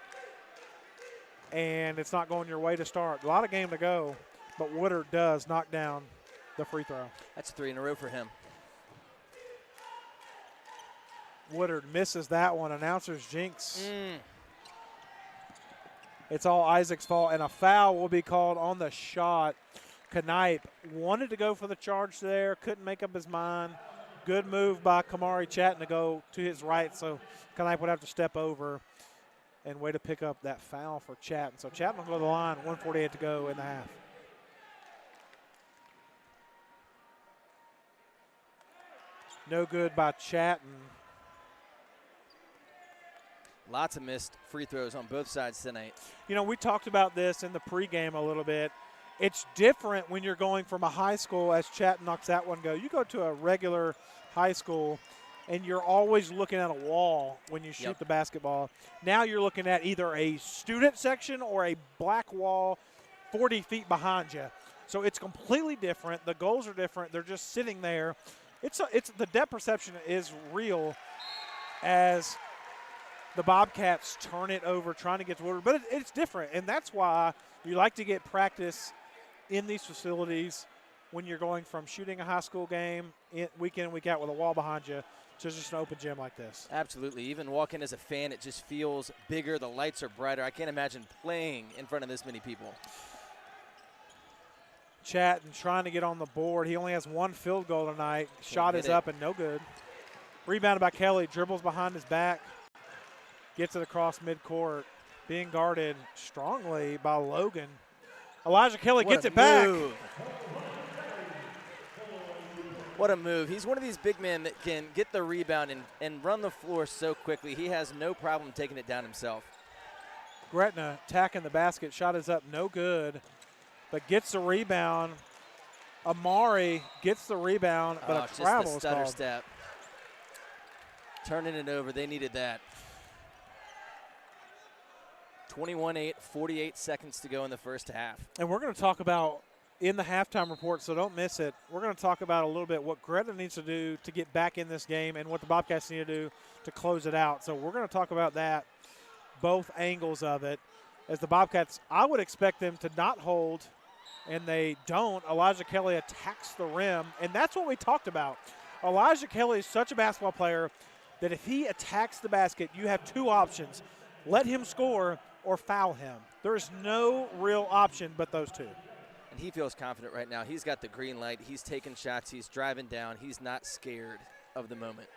And it's not going your way to start. A lot of game to go. But Woodard does knock down the free throw. That's 3 in a row for him. Woodard misses that one. Announcer's jinx. It's all Isaac's fault, and a foul will be called on the shot. Knipe wanted to go for the charge there, couldn't make up his mind. Good move by Kamari Chatton to go to his right, so Knipe would have to step over and way to pick up that foul for Chatton. So Chatton will go to the line, 1:48 to go in the half. No good by Chatton. Lots of missed free throws on both sides tonight. We talked about this in the pregame a little bit. It's different when you're going from a high school, as Chatton knocks that one go. You go to a regular high school, and you're always looking at a wall when you shoot the basketball. Now you're looking at either a student section or a black wall 40 feet behind you. So it's completely different. The goals are different. They're just sitting there. It's the depth perception is real as the Bobcats turn it over, trying to get to Woodard. But it's different, and that's why you like to get practice in these facilities when you're going from shooting a high school game week in and week out with a wall behind you to just an open gym like this. Absolutely. Even walking as a fan, it just feels bigger. The lights are brighter. I can't imagine playing in front of this many people. Chatton trying to get on the board. He only has 1 field goal tonight. Shot is up and no good. Rebounded by Kelly. Dribbles behind his back. Gets it across midcourt. Being guarded strongly by Logan. Elijah Kelly gets it back. What a move. He's one of these big men that can get the rebound and run the floor so quickly. He has no problem taking it down himself. Gretna attacking the basket. Shot is up, no good. But gets the rebound. Amari gets the rebound, but a travel just the is stutter called. step. Turning it over. They needed that. 21-8, 48 seconds to go in the first half. And we're going to talk about in the halftime report, so don't miss it. We're going to talk about a little bit what Gretna needs to do to get back in this game and what the Bobcats need to do to close it out. So we're going to talk about that, both angles of it. As the Bobcats, I would expect them to not hold and they don't, Elijah Kelly attacks the rim, and that's what we talked about. Elijah Kelly is such a basketball player that if he attacks the basket, you have two options. Let him score or foul him. There is no real option but those two. And he feels confident right now. He's got the green light. He's taking shots. He's driving down. He's not scared of the moment.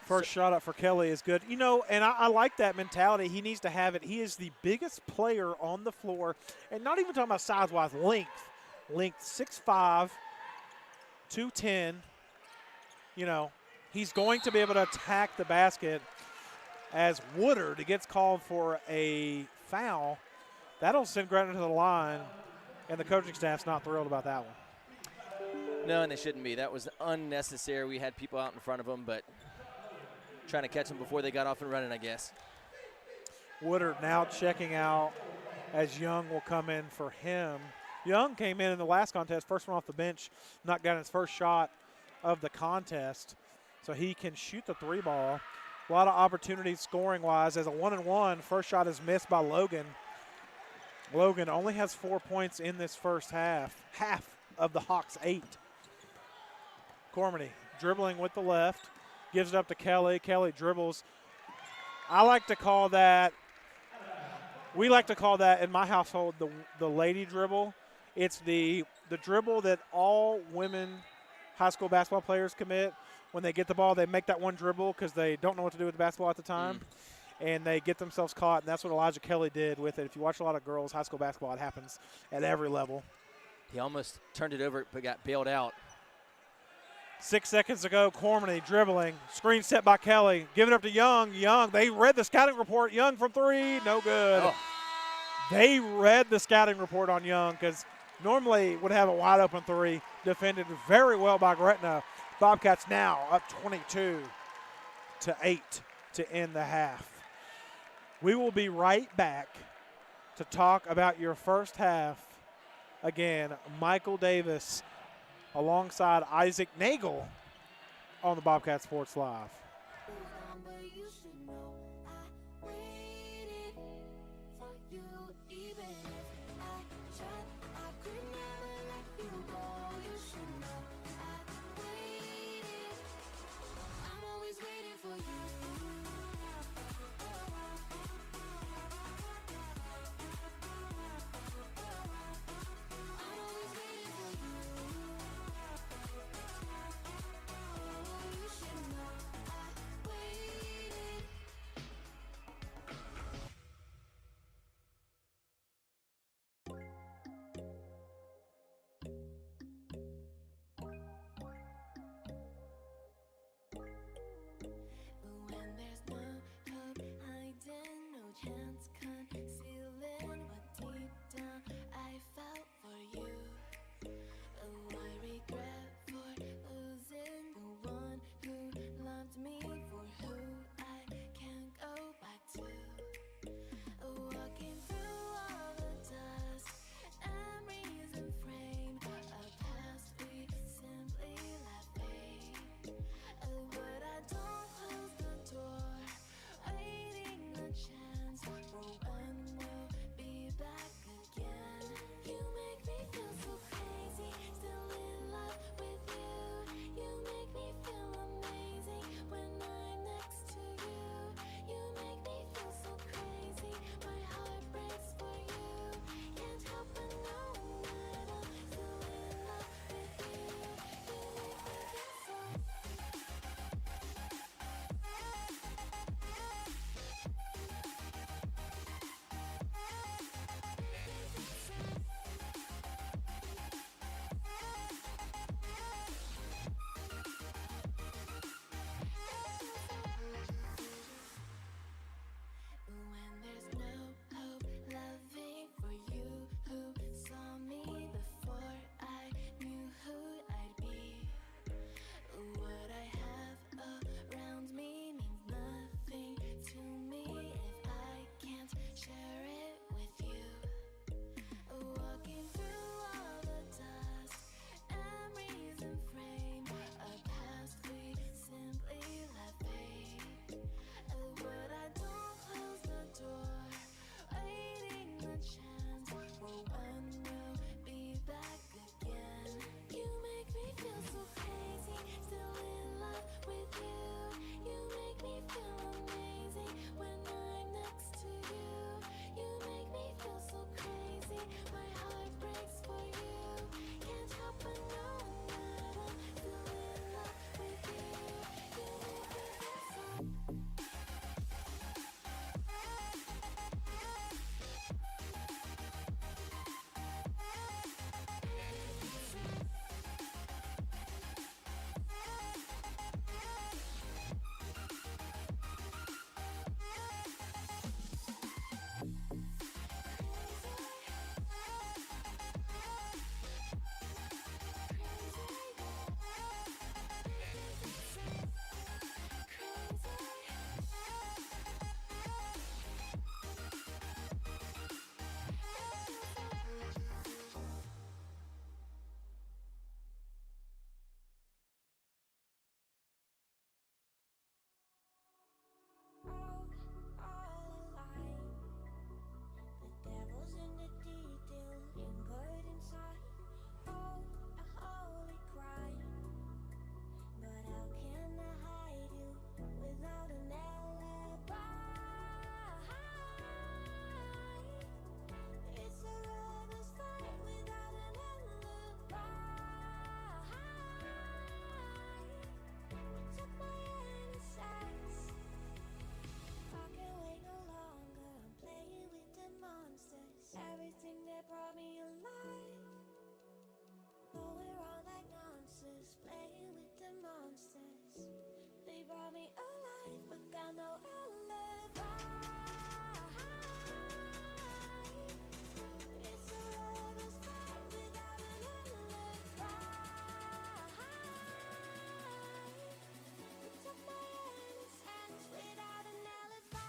First shot up for Kelly is good. You know, and I like that mentality. He needs to have it. He is the biggest player on the floor, and not even talking about size-wise, length. Length 6'5", 210. You know, he's going to be able to attack the basket. As Woodard gets called for a foul, that'll send Gretna to the line, and the coaching staff's not thrilled about that one. No, and they shouldn't be. That was unnecessary. We had people out in front of them, but trying to catch them before they got off and running, I guess. Woodard now checking out as Young will come in for him. Young came in the last contest, first one off the bench, knocked down his first shot of the contest, so he can shoot the three ball. A lot of opportunities scoring-wise. As a 1-and-1, first shot is missed by Logan. Logan only has 4 points in this first half of the Hawks' 8. Cormany dribbling with the left. Gives it up to Kelly. Kelly dribbles. I like to call that, we like to call that in my household the lady dribble. It's the dribble that all women high school basketball players commit. When they get the ball, they make that one dribble because they don't know what to do with the basketball at the time, and they get themselves caught, and that's what Elijah Kelly did with it. If you watch a lot of girls high school basketball, it happens at every level. He almost turned it over but got bailed out. 6 seconds ago, Cormany dribbling. Screen set by Kelly. Give it up to Young. Young, they read the scouting report. Young from three, no good. Oh. They read the scouting report on Young because normally would have a wide open three. Defended very well by Gretna. Bobcats now up 22-8 to end the half. We will be right back to talk about your first half. Again, Michael Davis alongside Isaac Nagel on the Bobcat Sports Live. I know I'll live right. It's a lover's fight without an alibi. You took my honest hands without an alibi.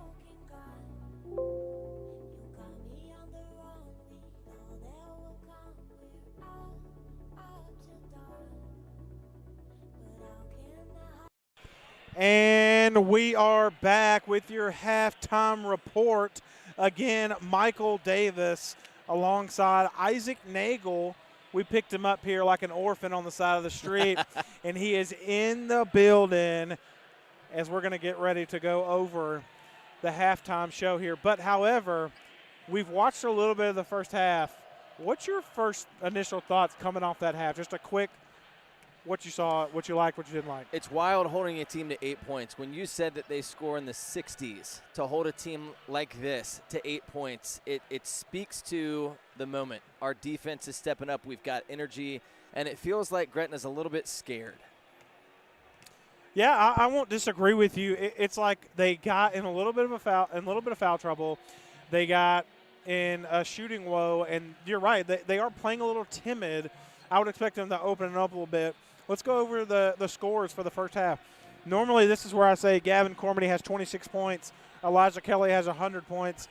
Smoking gun, you got me on the run. We know that will come. We're up till dawn, but how can I? And we are back with your halftime report. Again, Michael Davis alongside Isaac Nagel. We picked him up here like an orphan on the side of the street, and he is in the building as we're going to get ready to go over the halftime show here. But, however, we've watched a little bit of the first half. What's your first initial thoughts coming off that half? Just a quick what you saw, what you liked, what you didn't like. It's wild holding a team to 8 points. When you said that they score in the 60s, to hold a team like this to 8 points, it speaks to the moment. Our defense is stepping up. We've got energy, and it feels like Gretna's a little bit scared. Yeah, I won't disagree with you. It's like they got in a little bit of foul trouble. They got in a shooting woe, and you're right. They are playing a little timid. I would expect them to open it up a little bit. Let's go over the scores for the first half. Normally, this is where I say Gavin Cormany has 26 points, Elijah Kelly has 100 points,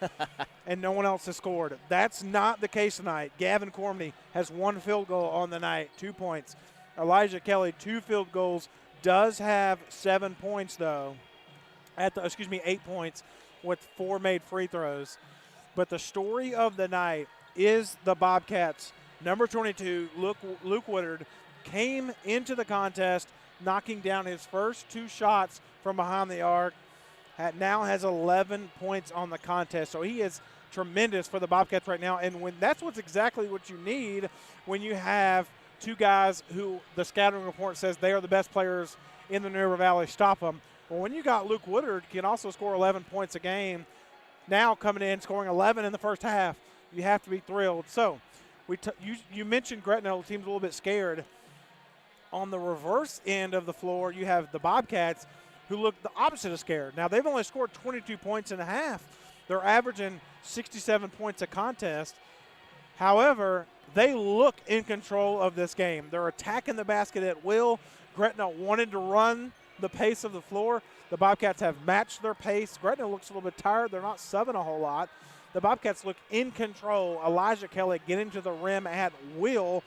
and no one else has scored. That's not the case tonight. Gavin Cormany has 1 field goal on the night, 2 points. Elijah Kelly, 2 field goals, does have 7 points, though. 8 points with 4 made free throws. But the story of the night is the Bobcats. Number 22, Luke Woodard, came into the contest knocking down his first 2 shots from behind the arc. Now has 11 points on the contest. So he is tremendous for the Bobcats right now. And that's exactly what you need when you have 2 guys who the scouting report says they are the best players in the New River Valley. Stop them. Well, when you got Luke Woodard, can also score 11 points a game, now coming in, scoring 11 in the first half, you have to be thrilled. So you mentioned Gretna, the team's a little bit scared. On the reverse end of the floor, you have the Bobcats, who look the opposite of scared. Now, they've only scored 22 points and a half. They're averaging 67 points a contest. However, they look in control of this game. They're attacking the basket at will. Gretna wanted to run the pace of the floor. The Bobcats have matched their pace. Gretna looks a little bit tired. They're not subbing a whole lot. The Bobcats look in control. Elijah Kelly getting to the rim at will.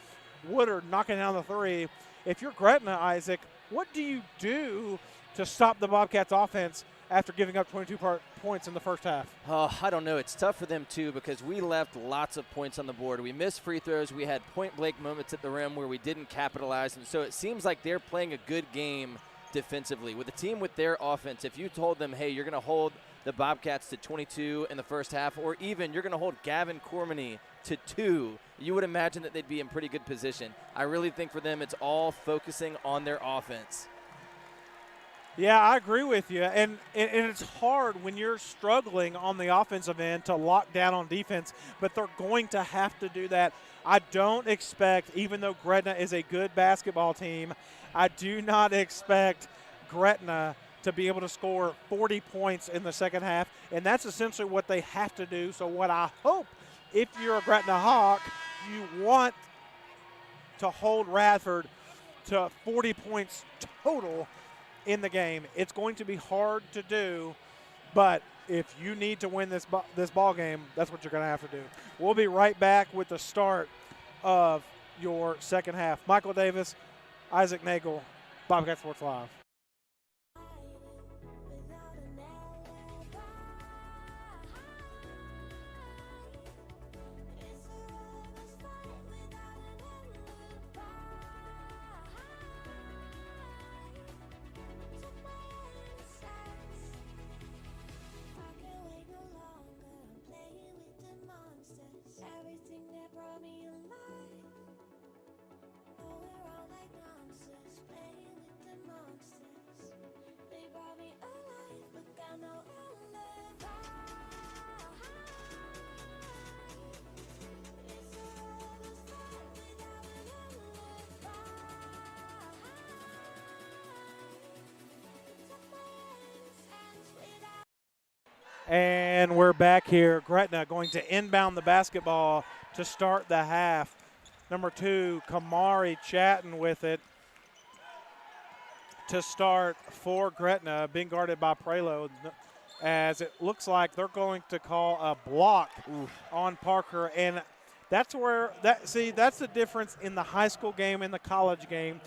Woodard knocking down the 3. If you're Gretna, Isaac, what do you do to stop the Bobcats' offense after giving up 22 points in the first half? Oh, I don't know. It's tough for them, too, because we left lots of points on the board. We missed free throws. We had point-blank moments at the rim where we didn't capitalize. And so it seems like they're playing a good game defensively. With a team with their offense, if you told them, hey, you're going to hold the Bobcats to 22 in the first half, or even you're going to hold Gavin Cormany to 2, you would imagine that they'd be in pretty good position. I really think for them it's all focusing on their offense. Yeah, I agree with you. And it's hard when you're struggling on the offensive end to lock down on defense, but they're going to have to do that. I don't expect, even though Gretna is a good basketball team, I do not expect Gretna to be able to score 40 points in the second half, and that's essentially what they have to do. So what I hope, if you're a Gretna Hawk, you want to hold Radford to 40 points total in the game. It's going to be hard to do, but if you need to win this ball game, that's what you're going to have to do. We'll be right back with the start of your second half. Michael Davis, Isaac Nagel, Bobcat Sports Live. And we're back here. Gretna going to inbound the basketball to start the half. Number 2, Kamari Chatton with it to start for Gretna, being guarded by Prelo, as it looks like they're going to call a block on Parker. And that's where that's the difference in the high school game and the college game.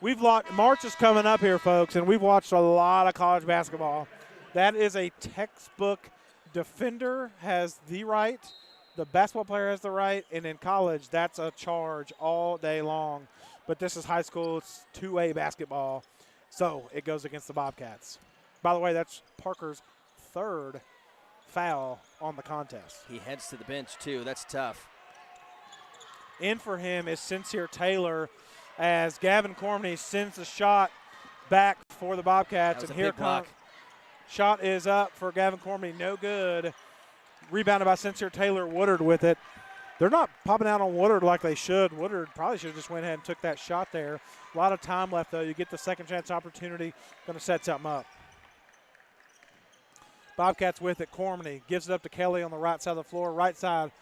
March is coming up here, folks, and we've watched a lot of college basketball. That is a textbook. Defender has the right, the basketball player has the right, and in college, that's a charge all day long. But this is high school. It's 2A basketball, so it goes against the Bobcats. By the way, that's Parker's 3rd foul on the contest. He heads to the bench, too. That's tough. In for him is Sincere Taylor, as Gavin Cormany sends the shot back for the Bobcats. That was And a here big block. Shot is up for Gavin Cormany, no good. Rebounded by Sincere Taylor. Woodard with it. They're not popping out on Woodard like they should. Woodard probably should have just went ahead and took that shot there. A lot of time left, though. You get the second chance opportunity. Going to set something up. Bobcats with it. Cormany gives it up to Kelly on the right side of the floor. Right side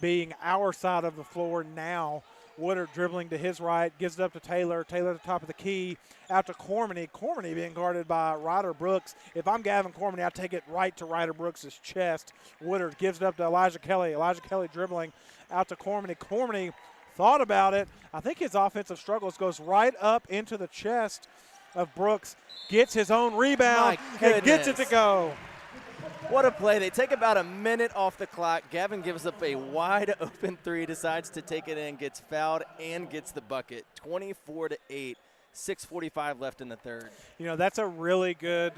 being our side of the floor now. Woodard dribbling to his right, gives it up to Taylor. Taylor at the top of the key, out to Cormany. Cormany being guarded by Ryder Brooks. If I'm Gavin Cormany, I take it right to Ryder Brooks' chest. Woodard gives it up to Elijah Kelly. Elijah Kelly dribbling out to Cormany. Cormany thought about it. I think his offensive struggles goes right up into the chest of Brooks, gets his own rebound, and gets it to go. What a play. They take about a minute off the clock. Gavin gives up a wide open 3, decides to take it in, gets fouled, and gets the bucket. 24-8, 6:45 left in the third. You know, that's a really good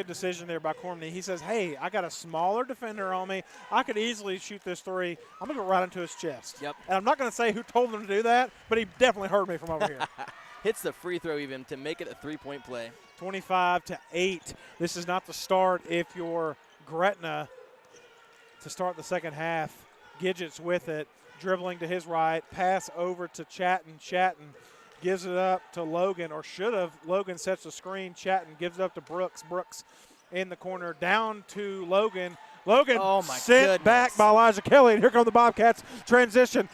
decision there by Cormany. He says, hey, I got a smaller defender on me. I could easily shoot this 3. I'm going to go right into his chest. Yep. And I'm not going to say who told him to do that, but he definitely heard me from over here. Hits the free throw even to make it a 3-point play. 25-8. This is not the start if you're Gretna to start the second half. Gidget's with it, dribbling to his right, pass over to Chatton. Chatton gives it up to Logan, or should have. Logan sets the screen. Chatton gives it up to Brooks. Brooks in the corner, down to Logan. Logan sent back by Elijah Kelly, and here come the Bobcats. Transition.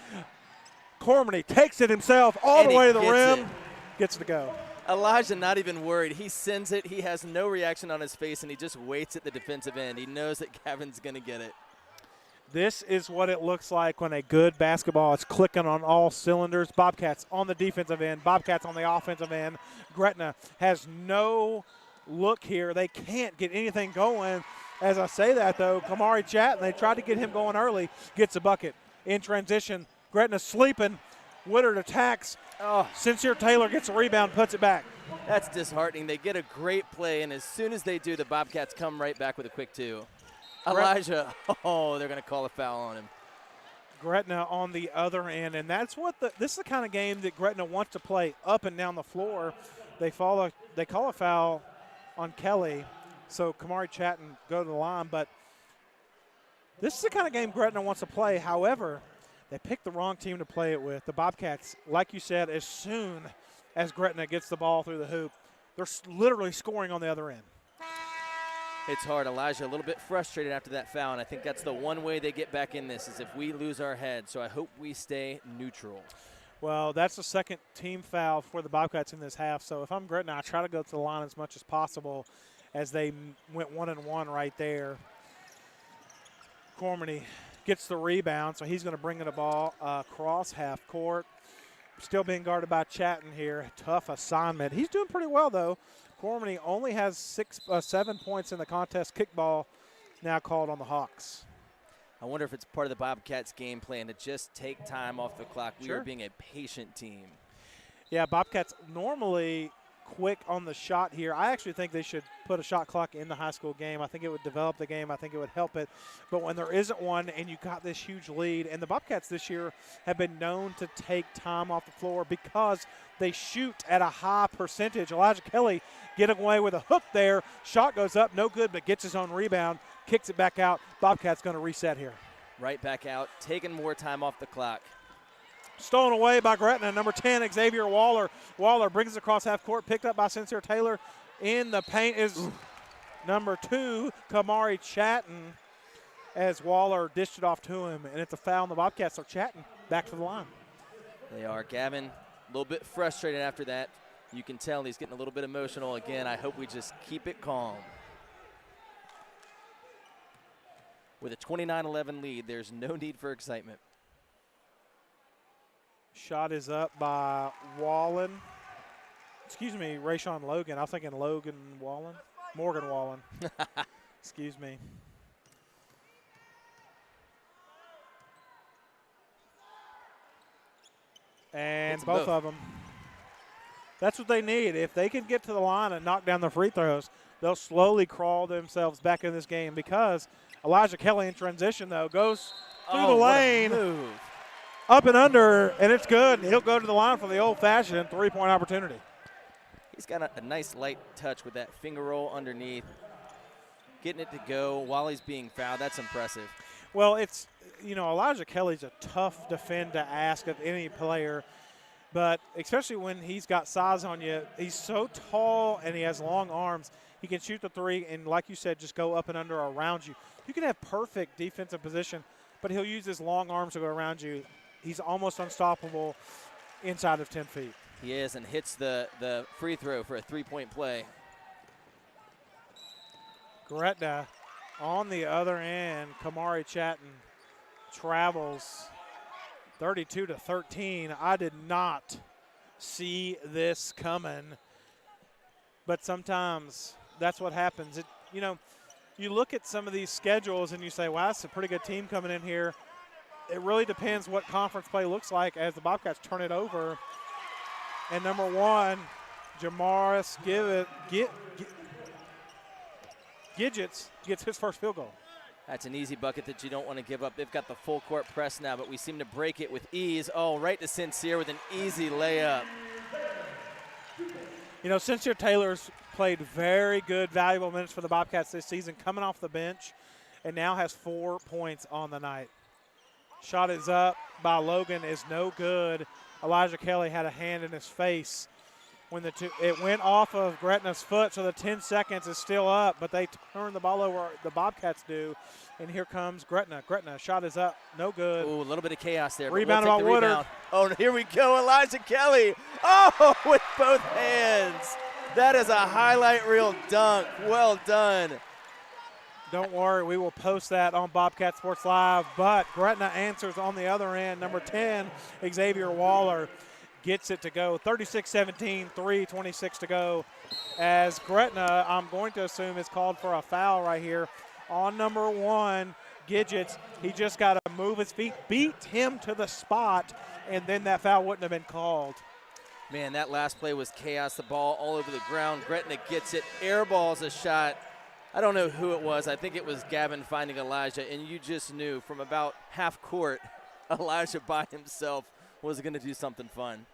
Cormany takes it himself all the way to the rim. Gets it to go. Elijah not even worried. He sends it. He has no reaction on his face, and he just waits at the defensive end. He knows that Gavin's going to get it. This is what it looks like when a good basketball is clicking on all cylinders. Bobcats on the defensive end. Bobcats on the offensive end. Gretna has no look here. They can't get anything going. As I say that, though, Kamari Chatton, they tried to get him going early, gets a bucket. In transition, Gretna sleeping. Woodard attacks. Sincere Taylor gets a rebound, puts it back. That's disheartening. They get a great play, and as soon as they do, the Bobcats come right back with a quick 2. Elijah, they're going to call a foul on him. Gretna on the other end, and that's what this is the kind of game that Gretna wants to play up and down the floor. They call a foul on Kelly, so Kamari Chatton go to the line, but this is the kind of game Gretna wants to play. However, they picked the wrong team to play it with. The Bobcats, like you said, as soon as Gretna gets the ball through the hoop, they're literally scoring on the other end. It's hard. Elijah a little bit frustrated after that foul, and I think that's the one way they get back in this is if we lose our head. So I hope we stay neutral. Well, that's the second team foul for the Bobcats in this half. So if I'm Gretna, I try to go to the line as much as possible as they went 1-1 right there. Cormany gets the rebound, so he's going to bring the ball across half court. Still being guarded by Chatton here. Tough assignment. He's doing pretty well, though. Cormany only has 7 points in the contest. Kickball now called on the Hawks. I wonder if it's part of the Bobcats' game plan to just take time off the clock. We Sure. are being a patient team. Yeah, Bobcats normally quick on the shot here. I actually think they should put a shot clock in the high school game. I think it would develop the game. I think it would help it. But when there isn't one and you got this huge lead, and the Bobcats this year have been known to take time off the floor because they shoot at a high percentage. Elijah Kelly getting away with a hook there. Shot goes up, no good, but gets his own rebound, kicks it back out. Bobcats going to reset here. Right back out, taking more time off the clock. Stolen away by Gretna, number 10, Xavier Waller. Waller brings it across half court, picked up by Sincere Taylor in the paint. number 2, Kamari Chatton, as Waller dished it off to him, and it's a foul on the Bobcats. So Chatton back to the line. They are. Gavin, a little bit frustrated after that. You can tell he's getting a little bit emotional again. I hope we just keep it calm. With a 29-11 lead, there's no need for excitement. Shot is up by Wallen. Excuse me, Rayshawn Logan. I was thinking Logan Wallen. Morgan Wallen. Excuse me. And both of them. That's what they need. If they can get to the line and knock down the free throws, they'll slowly crawl themselves back in this game, because Elijah Kelly in transition, though, goes through the lane, up and under, and it's good. He'll go to the line for the old-fashioned three-point opportunity. He's got a nice light touch with that finger roll underneath, getting it to go while he's being fouled. That's impressive. Well, it's, Elijah Kelly's a tough defend to ask of any player, but especially when he's got size on you. He's so tall and he has long arms. He can shoot the three and, like you said, just go up and under or around you. You can have perfect defensive position, but he'll use his long arms to go around you. He's almost unstoppable inside of 10 feet. He is, and hits the free throw for a three-point play. Gretna on the other end, Kamari Chatton travels 32-13. I did not see this coming, but sometimes that's what happens. You look at some of these schedules and you say, wow, that's a pretty good team coming in here. It really depends what conference play looks like as the Bobcats turn it over. And number 1, Jamaris Gidgets gets his first field goal. That's an easy bucket that you don't want to give up. They've got the full court press now, but we seem to break it with ease. Oh, right to Sincere with an easy layup. Sincere Taylor's played very good, valuable minutes for the Bobcats this season, coming off the bench, and now has 4 points on the night. Shot is up by Logan, is no good. Elijah Kelly had a hand in his face when it went off of Gretna's foot, so the 10 seconds is still up, but they turn the ball over, the Bobcats do, and here comes Gretna. Gretna, shot is up, no good. Ooh, a little bit of chaos there. Rebound by Woodard. Oh, here we go, Elijah Kelly. Oh, with both hands. That is a highlight reel dunk. Well done. Don't worry, we will post that on Bobcat Sports Live, but Gretna answers on the other end. Number 10, Xavier Waller, gets it to go. 36-17, 3:26 to go. As Gretna, I'm going to assume, is called for a foul right here on number 1, Gidgets. He just got to move his feet, beat him to the spot, and then that foul wouldn't have been called. Man, that last play was chaos. The ball all over the ground. Gretna gets it, airballs a shot. I don't know who it was. I think it was Gavin finding Elijah, and you just knew from about half court, Elijah by himself was going to do something fun.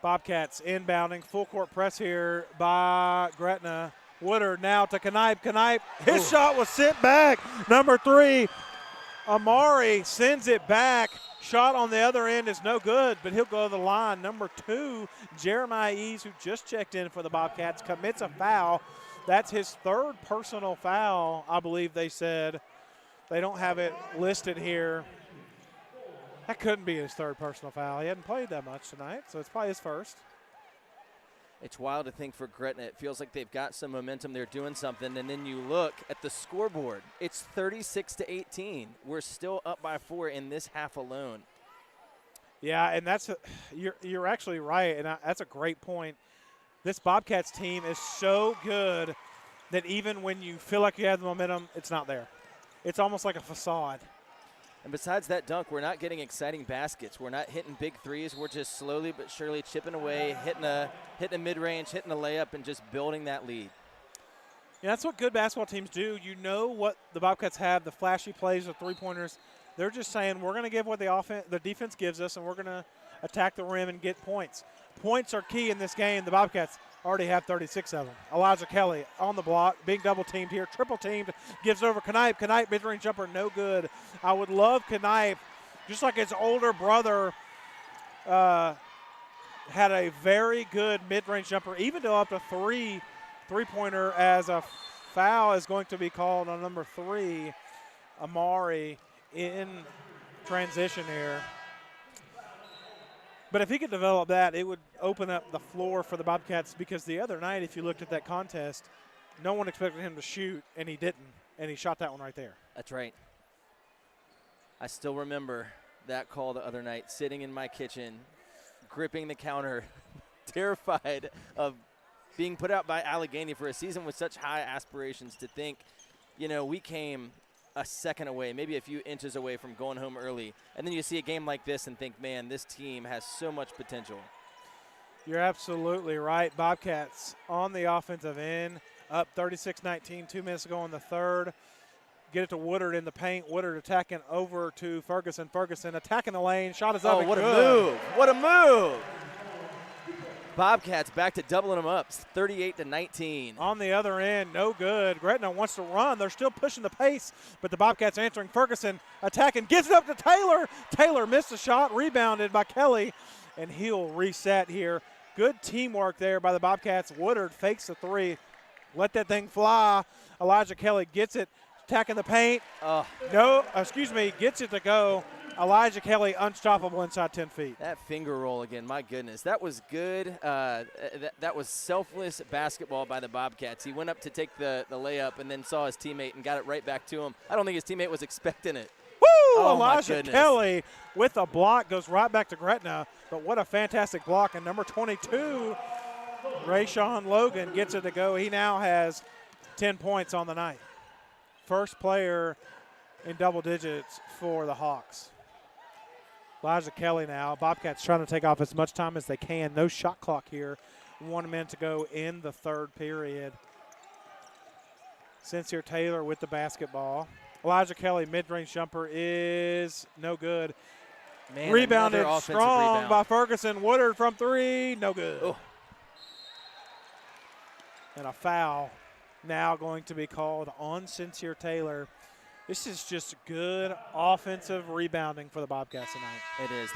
Bobcats inbounding, full court press here by Gretna. Woodard now to Knipe. Knipe, his shot was sent back. Number 3, Amari sends it back. Shot on the other end is no good, but he'll go to the line. Number 2, Jeremiah Ease, who just checked in for the Bobcats, commits a foul. That's his 3rd personal foul, I believe they said. They don't have it listed here. That couldn't be his 3rd personal foul. He hadn't played that much tonight, so it's probably his 1st. It's wild to think for Gretna. It feels like they've got some momentum. They're doing something, and then you look at the scoreboard. It's 36-18. We're still up by 4 in this half alone. Yeah, and you're actually right, and that's a great point. This Bobcats team is so good that even when you feel like you have the momentum, it's not there. It's almost like a facade. And besides that dunk, we're not getting exciting baskets. We're not hitting big threes. We're just slowly but surely chipping away, hitting a mid-range, hitting a layup, and just building that lead. Yeah, that's what good basketball teams do. You know what the Bobcats have, the flashy plays, the three-pointers. They're just saying, we're going to give what the defense gives us, and we're going to attack the rim and get points. Points are key in this game. The Bobcats already have 36 of them. Elijah Kelly on the block, being double-teamed here, triple-teamed, gives over Knipe. Knipe, mid-range jumper, no good. I would love Knipe, just like his older brother had a very good mid-range jumper, even to up to three-pointer, as a foul is going to be called on number 3, Amari, in transition here. But if he could develop that, it would open up the floor for the Bobcats, because the other night, if you looked at that contest, no one expected him to shoot, and he didn't, and he shot that one right there. That's right. I still remember that call the other night, sitting in my kitchen, gripping the counter, terrified of being put out by Allegheny for a season with such high aspirations, to think, we came a second away, maybe a few inches away from going home early. And then you see a game like this and think, man, this team has so much potential. You're absolutely right. Bobcats on the offensive end, up 36-19, 2 minutes to go in the third. Get it to Woodard in the paint. Woodard attacking over to Ferguson. Ferguson attacking the lane. Shot is up. Oh, what good. a move. What a move. Bobcats back to doubling them up, 38-19. On the other end, no good. Gretna wants to run. They're still pushing the pace, but the Bobcats answering. Ferguson attacking, gives it up to Taylor. Taylor missed a shot, rebounded by Kelly, and he'll reset here. Good teamwork there by the Bobcats. Woodard fakes the three. Let that thing fly. Elijah Kelly gets it, attacking the paint. Gets it to go. Elijah Kelly unstoppable inside 10 feet. That finger roll again, my goodness. That was good. That was selfless basketball by the Bobcats. He went up to take the layup and then saw his teammate and got it right back to him. I don't think his teammate was expecting it. Woo! Oh, Elijah Kelly with a block goes right back to Gretna, but what a fantastic block. And number 22, Rayshawn Logan, gets it to go. He now has 10 points on the night. First player in double digits for the Hawks. Elijah Kelly now. Bobcats trying to take off as much time as they can. No shot clock here. 1 minute to go in the third period. Sincere Taylor with the basketball. Elijah Kelly mid-range jumper is no good. Man, Rebounded strong rebound by Ferguson. Woodard from 3, no good. Oh. And a foul now going to be called on Sincere Taylor. This is just good offensive rebounding for the Bobcats tonight. It is.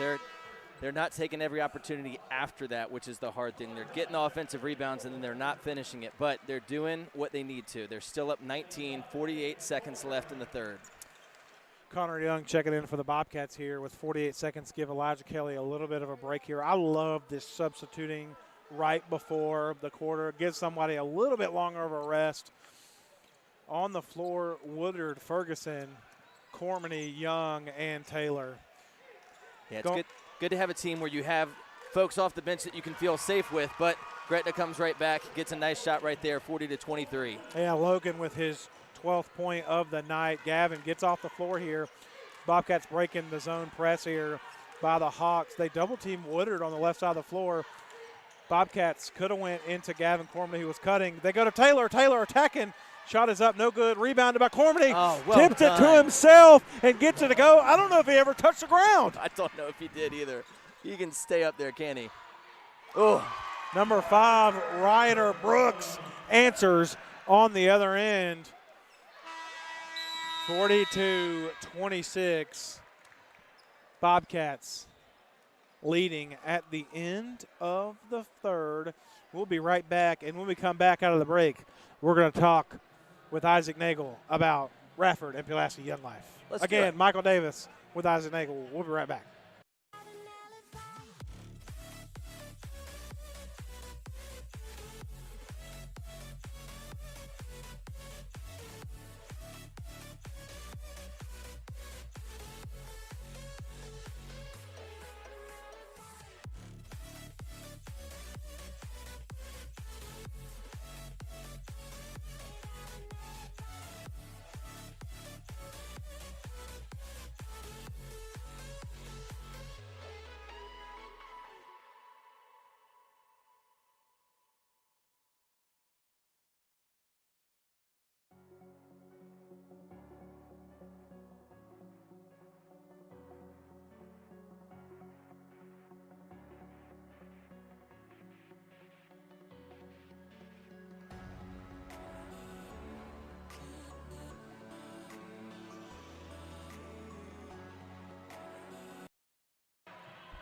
They're not taking every opportunity after that, which is the hard thing. They're getting offensive rebounds, and then they're not finishing it. But they're doing what they need to. They're still up 19, 48 seconds left in the third. Connor Young checking in for the Bobcats here with 48 seconds. Give Elijah Kelly a little bit of a break here. I love this substituting right before the quarter. Give somebody a little bit longer of a rest. On the floor, Woodard, Ferguson, Cormany, Young, and Taylor. Yeah, it's good to have a team where you have folks off the bench that you can feel safe with, but Gretna comes right back, gets a nice shot right there, 40-23. Yeah, Logan with his 12th point of the night. Gavin gets off the floor here. Bobcats breaking the zone press here by the Hawks. They double-team Woodard on the left side of the floor. Bobcats could have went into Gavin Cormany, who was cutting. They go to Taylor. Taylor attacking. Shot is up, no good. Rebounded by Cormany. Oh, well Tipped done. it to himself and gets it to go. I don't know if he ever touched the ground. I don't know if he did either. He can stay up there, can he? Oh. Number 5, Ryder Brooks answers on the other end. 42-26. Bobcats leading at the end of the third. We'll be right back, and when we come back out of the break, we're going to talk with Isaac Nagel about Radford and Pulaski Young Life. Let's do Again, it. Michael Davis with Isaac Nagel. We'll be right back.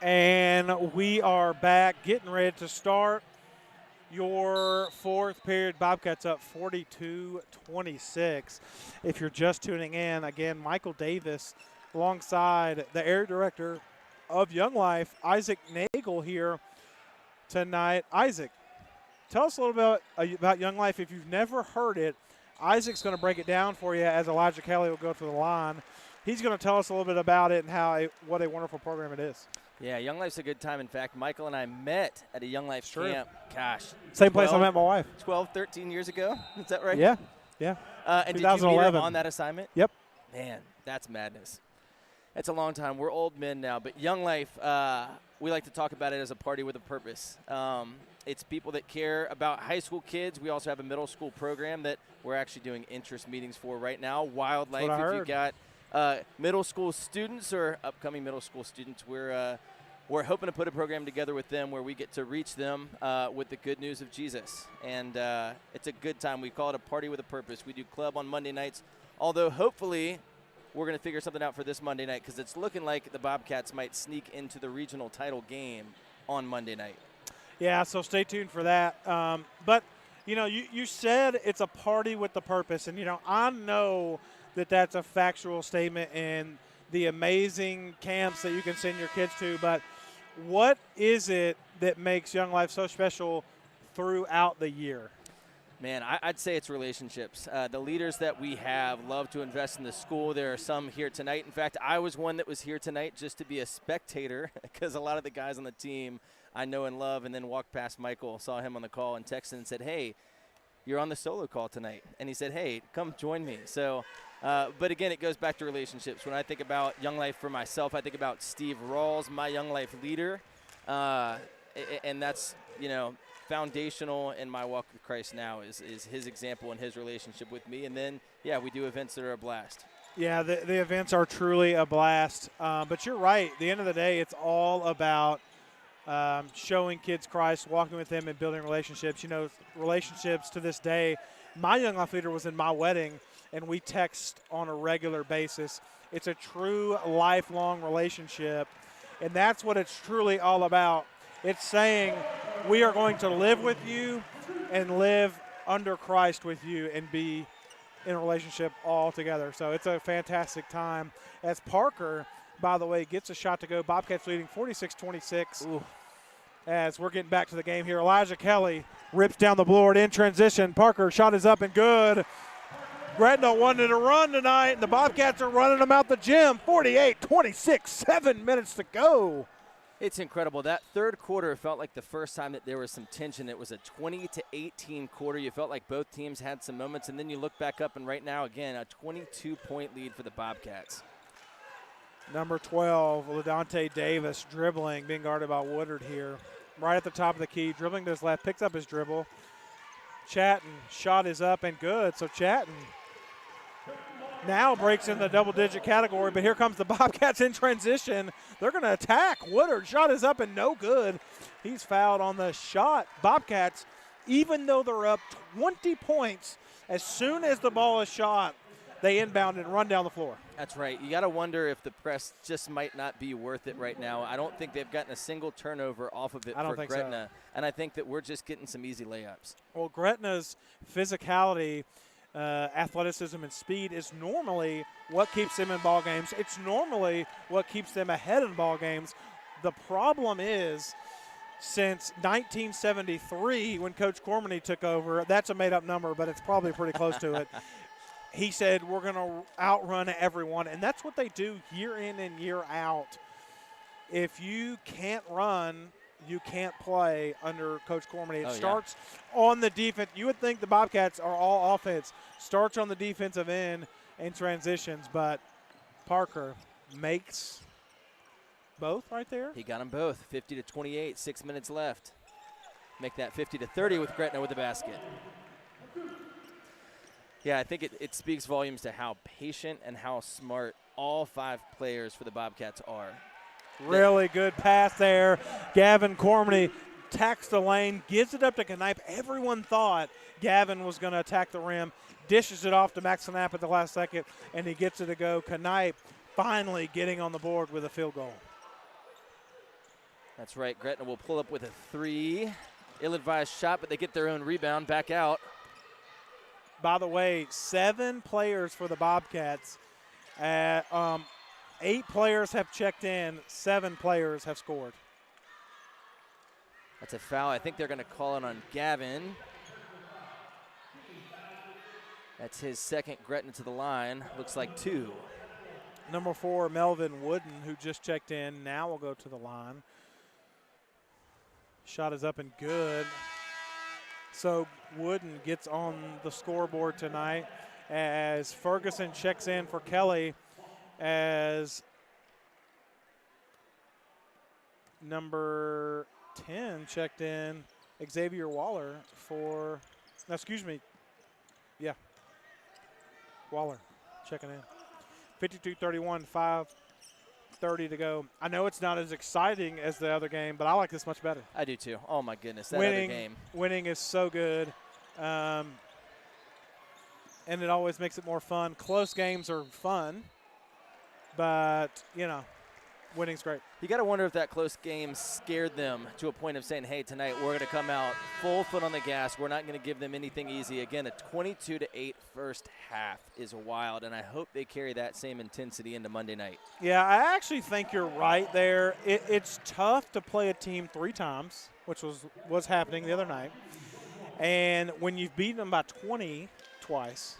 And we are back getting ready to start your fourth period. Bobcats up 42-26. If you're just tuning in, again, Michael Davis alongside the area director of Young Life, Isaac Nagel, here tonight. Isaac, tell us a little bit about Young Life. If you've never heard it, Isaac's going to break it down for you as Elijah Kelly will go to the line. He's going to tell us a little bit about it and what a wonderful program it is. Yeah, Young Life's a good time. In fact, Michael and I met at a Young Life camp. Gosh. Same place I met my wife. 12, 13 years ago. Is that right? Yeah. And did you meet him on that assignment? Yep. Man, that's madness. It's a long time. We're old men now. But Young Life, we like to talk about it as a party with a purpose. It's people that care about high school kids. We also have a middle school program that we're actually doing interest meetings for right now. Wildlife, if you got middle school students or upcoming middle school students, we're hoping to put a program together with them where we get to reach them with the good news of Jesus. And it's a good time. We call it a party with a purpose. We do club on Monday nights, although hopefully we're going to figure something out for this Monday night because it's looking like the Bobcats might sneak into the regional title game on Monday night. Yeah, so stay tuned for that. But, you said it's a party with the purpose. And, I know that that's a factual statement in the amazing camps that you can send your kids to. But what is it that makes Young Life so special throughout the year? Man, I'd say it's relationships. The leaders that we have love to invest in the school. There are some here tonight. In fact, I was one that was here tonight just to be a spectator because a lot of the guys on the team I know and love, and then walked past Michael, saw him on the call, and texted and said, hey, you're on the solo call tonight. And he said, hey, come join me. So, but again, it goes back to relationships. When I think about Young Life for myself, I think about Steve Rawls, my Young Life leader. And that's, foundational in my walk with Christ now is his example and his relationship with me. And then, we do events that are a blast. Yeah, the events are truly a blast. But you're right. At the end of the day, it's all about showing kids Christ, walking with them, and building relationships. Relationships to this day. My Young Life leader was in my wedding, and we text on a regular basis. It's a true lifelong relationship, and that's what it's truly all about. It's saying we are going to live with you and live under Christ with you and be in a relationship all together. So it's a fantastic time. As Parker, by the way, gets a shot to go. Bobcats leading 46-26. Ooh. As we're getting back to the game here. Elijah Kelly rips down the board in transition. Parker, shot is up and good. Gretna wanted to run tonight, and the Bobcats are running them out the gym. 48-26, 7 minutes to go. It's incredible. That third quarter felt like the first time that there was some tension. It was a 20-18 quarter. You felt like both teams had some moments, and then you look back up, and right now, again, a 22-point lead for the Bobcats. Number 12, LaDonte Davis dribbling, being guarded by Woodard here. Right at the top of the key, dribbling to his left, picks up his dribble. Chatton, shot is up and good. So Chatton now breaks in the double-digit category, but here comes the Bobcats in transition. They're going to attack. Woodard, shot is up and no good. He's fouled on the shot. Bobcats, even though they're up 20 points, as soon as the ball is shot, they inbound and run down the floor. That's right. You got to wonder if the press just might not be worth it right now. I don't think they've gotten a single turnover off of it for Gretna, and I think that we're just getting some easy layups. Well, Gretna's physicality, athleticism, and speed is normally what keeps them in ball games. It's normally what keeps them ahead in ball games. The problem is, since 1973, when Coach Cormany took over, that's a made-up number, but it's probably pretty close to it. He said, we're going to outrun everyone, and that's what they do year in and year out. If you can't run, you can't play under Coach Cormany. It starts on the defense. You would think the Bobcats are all offense. Starts on the defensive end and transitions, but Parker makes both right there. He got them both, 50-28, 6 minutes left. Make that 50-30 with Gretna with the basket. Yeah, I think it speaks volumes to how patient and how smart all five players for the Bobcats are. Really good pass there. Gavin Cormany attacks the lane, gives it up to Knipe. Everyone thought Gavin was going to attack the rim, dishes it off to Max Knapp at the last second, and he gets it to go. Knipe finally getting on the board with a field goal. That's right. Gretna will pull up with a 3. Ill-advised shot, but they get their own rebound back out. By the way, 7 players for the Bobcats. 8 players have checked in. 7 players have scored. That's a foul. I think they're going to call it on Gavin. That's his second. Gretna to the line. Looks like 2. Number 4, Melvin Wooden, who just checked in, now will go to the line. Shot is up and good. So Wooden gets on the scoreboard tonight as Ferguson checks in for Kelly, as number 10 checked in Xavier Waller for, no, excuse me, yeah, Waller checking in. 52-31, 5:30 to go. I know it's not as exciting as the other game, but I like this much better. I do too. Oh my goodness, that other game. Winning is so good, and it always makes it more fun. Close games are fun, but, you know, winning's great. You got to wonder if that close game scared them to a point of saying, hey, tonight we're going to come out full foot on the gas. We're not going to give them anything easy. Again, a 22-8 first half is wild, and I hope they carry that same intensity into Monday night. Yeah, I actually think you're right there. It's tough to play a team 3 times, which was happening the other night. And when you've beaten them by 20 twice,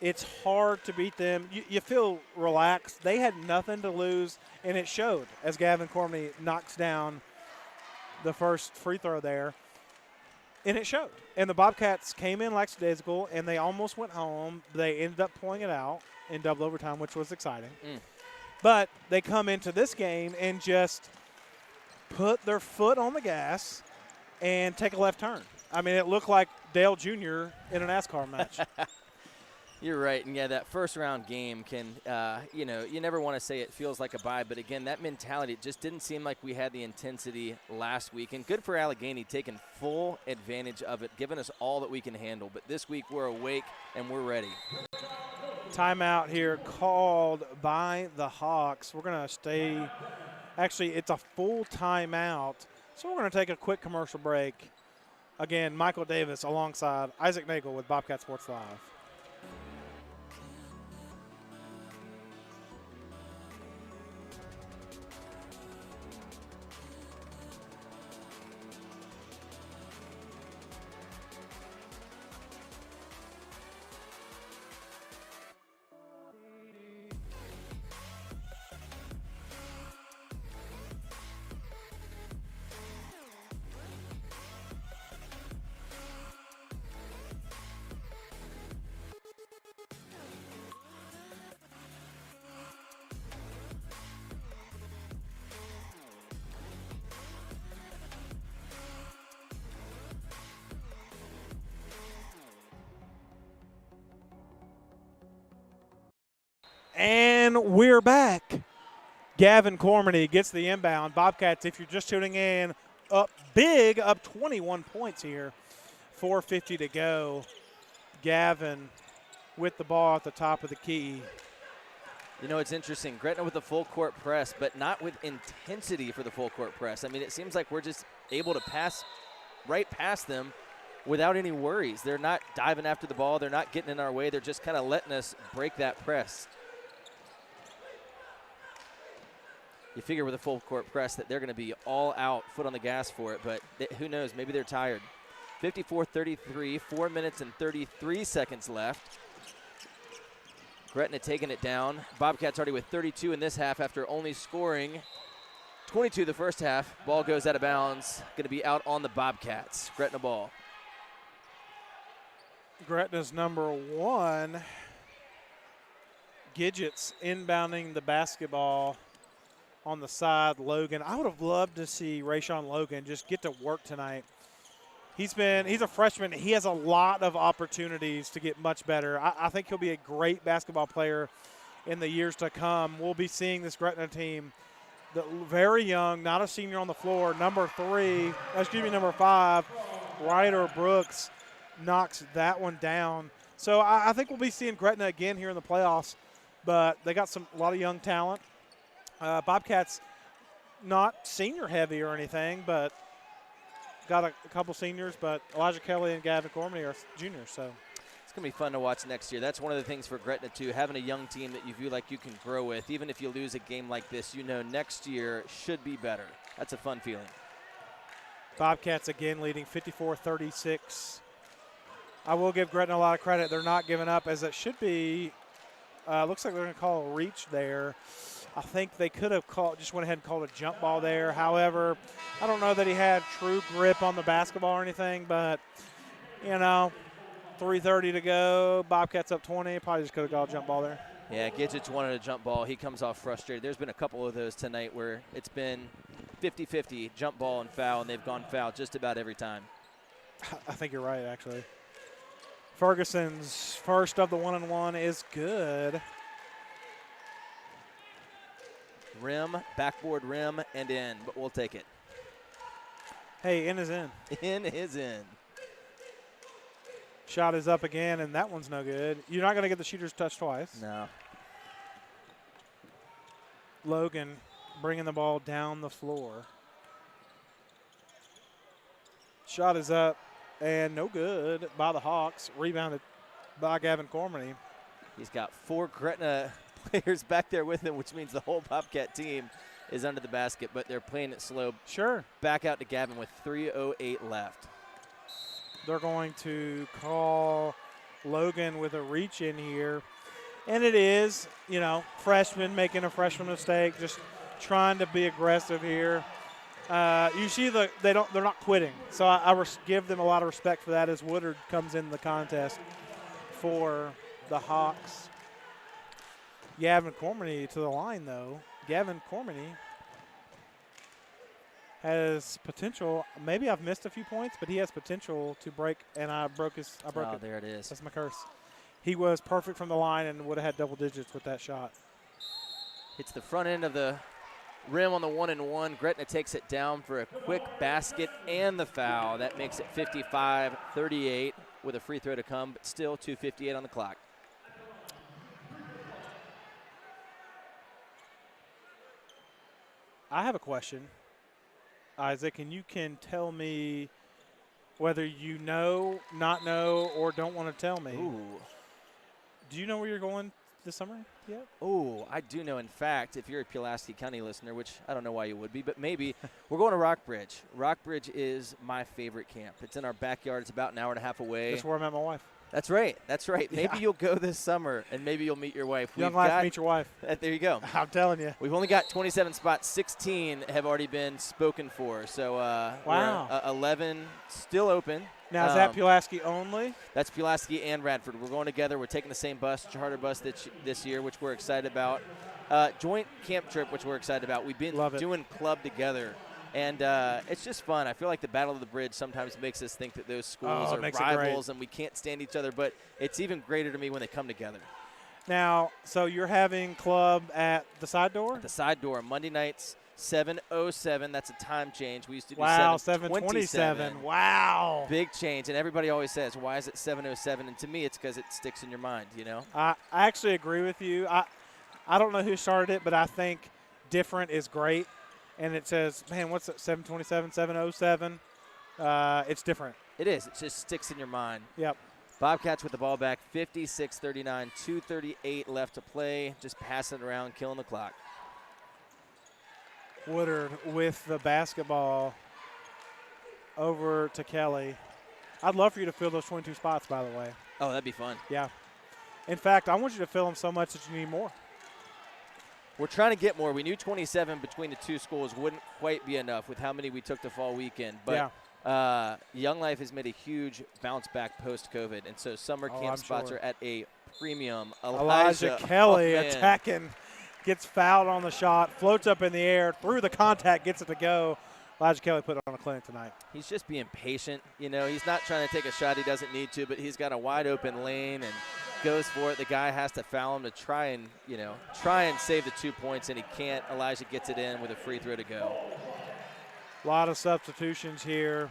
it's hard to beat them. You feel relaxed. They had nothing to lose, and it showed as Gavin Cormany knocks down the first free throw there. And it showed. And the Bobcats came in lackadaisical, and they almost went home. They ended up pulling it out in double overtime, which was exciting. But they come into this game and just put their foot on the gas and take a left turn. I mean, it looked like Dale Jr. in a NASCAR match. You're right, and yeah, that first-round game can, you know, you never want to say it feels like a bye, but again, that mentality, it just didn't seem like we had the intensity last week, and good for Allegheny taking full advantage of it, giving us all that we can handle, but this week we're awake and we're ready. Timeout here called by the Hawks. We're going to stay, actually, it's a full timeout, so we're going to take a quick commercial break. Again, Michael Davis alongside Isaac Nagel with Bobcat Sports Live. And we're back. Gavin Cormany gets the inbound. Bobcats, if you're just tuning in, up big, up 21 points here. 4:50 to go. Gavin with the ball at the top of the key. You know, it's interesting. Gretna with the full court press, but not with intensity for the full court press. I mean, it seems like we're just able to pass right past them without any worries. They're not diving after the ball. They're not getting in our way. They're just kind of letting us break that press. You figure with a full court press that they're going to be all out, foot on the gas for it, but who knows? Maybe they're tired. 54-33, 4 minutes and 33 seconds left. Gretna taking it down. Bobcats already with 32 in this half after only scoring 22 the first half. Ball goes out of bounds. Going to be out on the Bobcats. Gretna ball. Gretna's number 1. Gidget's inbounding the basketball on the side. Logan. I would have loved to see Rayshawn Logan just get to work tonight. He's a freshman. He has a lot of opportunities to get much better. I think he'll be a great basketball player in the years to come. We'll be seeing this Gretna team, very young, not a senior on the floor. Number 5, Ryder Brooks knocks that one down. So I think we'll be seeing Gretna again here in the playoffs, but they got a lot of young talent. Bobcats not senior heavy or anything, but got a couple seniors. But Elijah Kelly and Gavin Cormany are juniors, so. It's going to be fun to watch next year. That's one of the things for Gretna, too, having a young team that you feel like you can grow with. Even if you lose a game like this, you know next year should be better. That's a fun feeling. Bobcats again leading 54-36. I will give Gretna a lot of credit. They're not giving up as it should be. Looks like they're going to call a reach there. I think they could have just went ahead and called a jump ball there. However, I don't know that he had true grip on the basketball or anything, but, 3:30 to go. Bobcats up 20. Probably just could have got a jump ball there. Yeah, Gidget's wanted a jump ball. He comes off frustrated. There's been a couple of those tonight where it's been 50-50, jump ball and foul, and they've gone foul just about every time. I think you're right, actually. Ferguson's first of the 1-and-1 is good. Rim, backboard rim, and in, but we'll take it. Hey, in is in. In is in. Shot is up again, and that one's no good. You're not going to get the shooter's touch twice. No. Logan bringing the ball down the floor. Shot is up and no good by the Hawks. Rebounded by Gavin Cormany. He's got 4 Gretna players back there with him, which means the whole Bobcat team is under the basket, but they're playing it slow. Sure. Back out to Gavin with 3:08 left. They're going to call Logan with a reach in here. And it is, freshman making a freshman mistake, just trying to be aggressive here. You see they're not quitting. So I give them a lot of respect for that as Woodard comes in the contest for the Hawks. Gavin Cormany to the line, though. Gavin Cormany has potential. Maybe I've missed a few points, but he has potential to break, and I broke it. There it is. That's my curse. He was perfect from the line and would have had double digits with that shot. Hits the front end of the rim on the 1-and-1. Gretna takes it down for a quick basket and the foul. That makes it 55-38 with a free throw to come, but still 2:58 on the clock. I have a question, Isaac, and you can tell me whether you know, not know, or don't want to tell me. Ooh. Do you know where you're going this summer yet? Oh, I do know. In fact, if you're a Pulaski County listener, which I don't know why you would be, but maybe, we're going to Rockbridge. Rockbridge is my favorite camp. It's in our backyard. It's about an hour and a half away. That's where I met my wife. That's right. That's right. Yeah. Maybe you'll go this summer, and maybe you'll meet your wife. Young life, meet your wife. There you go. I'm telling you. We've only got 27 spots. 16 have already been spoken for. So wow. 11 still open. Now, is that Pulaski only? That's Pulaski and Radford. We're going together. We're taking the same bus, charter bus this year, which we're excited about. Joint camp trip, which we're excited about. We've been doing club together. And it's just fun. I feel like the Battle of the Bridge sometimes makes us think that those schools are rivals and we can't stand each other. But it's even greater to me when they come together. Now, so you're having club at the side door? At the side door. Monday nights, 7:07. That's a time change. We used to do 7:27. Wow. Big change. And everybody always says, why is it 7:07? And to me, it's because it sticks in your mind, I actually agree with you. I don't know who started it, but I think different is great. And it says, man, what's it, 7:27, 7:07? It's different. It is. It just sticks in your mind. Yep. Bobcats with the ball back, 56-39, 2:38 left to play. Just passing it around, killing the clock. Woodard with the basketball over to Kelly. I'd love for you to fill those 22 spots, by the way. Oh, that'd be fun. Yeah. In fact, I want you to fill them so much that you need more. We're trying to get more. We knew 27 between the two schools wouldn't quite be enough with how many we took to fall weekend. But Young Life has made a huge bounce back post-COVID, and so summer camp spots are at a premium. Elijah Kelly attacking, gets fouled on the shot, floats up in the air, through the contact, gets it to go. Elijah Kelly put on a clinic tonight. He's just being patient. He's not trying to take a shot he doesn't need to, but he's got a wide open lane and goes for it. The guy has to foul him to try and save the 2 points, and he can't. Elijah gets it in with a free throw to go. A lot of substitutions here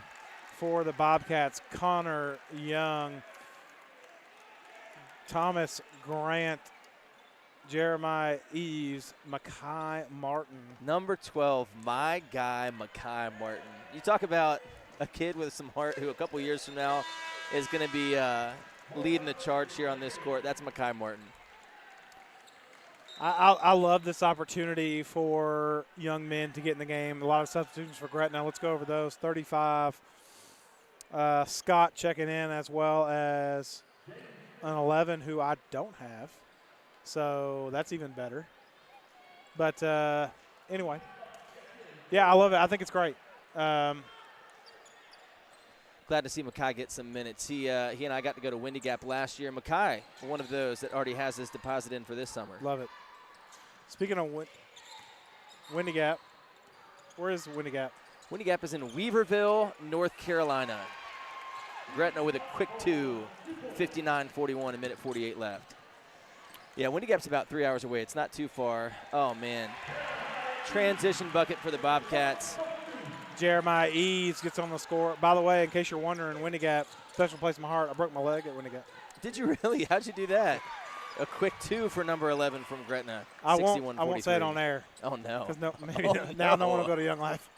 for the Bobcats. Connor Young, Thomas Grant Jeremiah Eves, Makai Martin. Number 12, my guy, Makai Martin. You talk about a kid with some heart who a couple years from now is going to be leading the charge here on this court. That's Makai Martin. I love this opportunity for young men to get in the game. A lot of substitutions for Gretna. Let's go over those. 35. Scott checking in, as well as an 11 who I don't have. So that's even better. But anyway, yeah, I love it. I think it's great. Glad to see Makai get some minutes. He and I got to go to Windy Gap last year. Makai, one of those that already has his deposit in for this summer. Love it. Speaking of Windy Gap, where is Windy Gap? Windy Gap is in Weaverville, North Carolina. Gretna with a quick 2, 59-41, a minute 48 left. Yeah, Windy Gap's about 3 hours away. It's not too far. Oh, man. Transition bucket for the Bobcats. Jeremiah Eves gets on the score. By the way, in case you're wondering, Windy Gap, special place in my heart. I broke my leg at Windy Gap. Did you really? How'd you do that? A quick 2 for number 11 from Gretna. I won't say it on air. Oh, no. Because maybe Oh, now no no one will go to Young Life.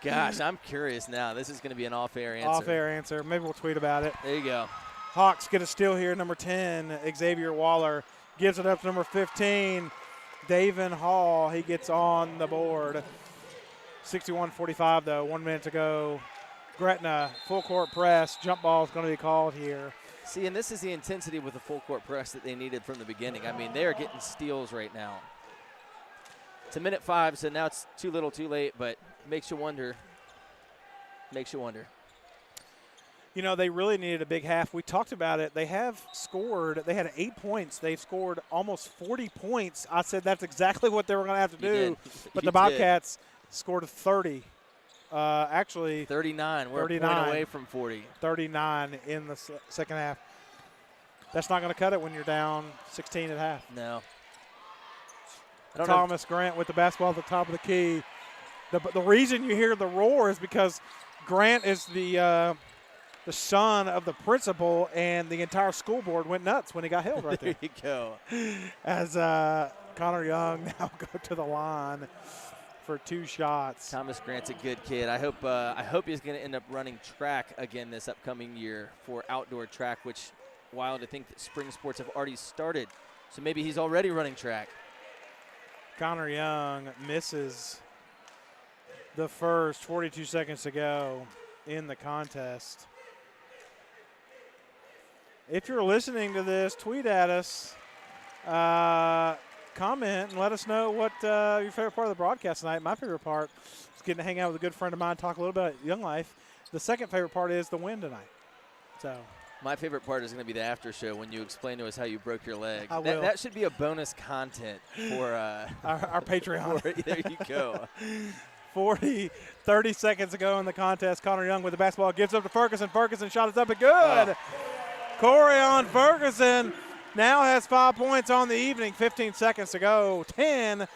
Gosh, I'm curious now. This is going to be an off-air answer. Off-air answer. Maybe we'll tweet about it. There you go. Hawks get a steal here. Number 10, Xavier Waller gives it up to number 15, Davin Hall. He gets on the board. 61-45, though. 1 minute to go. Gretna, full court press. Jump ball is going to be called here. See, and this is the intensity with the full court press that they needed from the beginning. I mean, they are getting steals right now. It's a minute 5, so now it's too little, too late, but makes you wonder. Makes you wonder. You know, they really needed a big half. We talked about it. They have scored. They had 8 points. They've scored almost 40 points. I said that's exactly what they were going to have to do. But the Bobcats scored 30. Actually, 39. We're 39. A point away from 40. 39 in the second half. That's not going to cut it when you're down 16 at half. No. Thomas Grant with the basketball at the top of the key. The reason you hear the roar is because Grant is the son of the principal, and the entire school board went nuts when he got held right there. There you go. As Connor Young now go to the line for 2 shots. Thomas Grant's a good kid. I hope he's going to end up running track again this upcoming year for outdoor track, which wild to think that spring sports have already started. So maybe he's already running track. Connor Young misses the first. 42 seconds to go in the contest. If you're listening to this, tweet at us, comment, and let us know what your favorite part of the broadcast tonight. My favorite part is getting to hang out with a good friend of mine, talk a little bit about Young Life. The second favorite part is the win tonight. So my favorite part is going to be the after show when you explain to us how you broke your leg. I will. That should be a bonus content for our Patreon. There you go. 30 seconds ago in the contest. Connor Young with the basketball gives up to Ferguson. Ferguson shot is up and good. Corion Ferguson now has 5 points on the evening. 15 seconds to go. 10.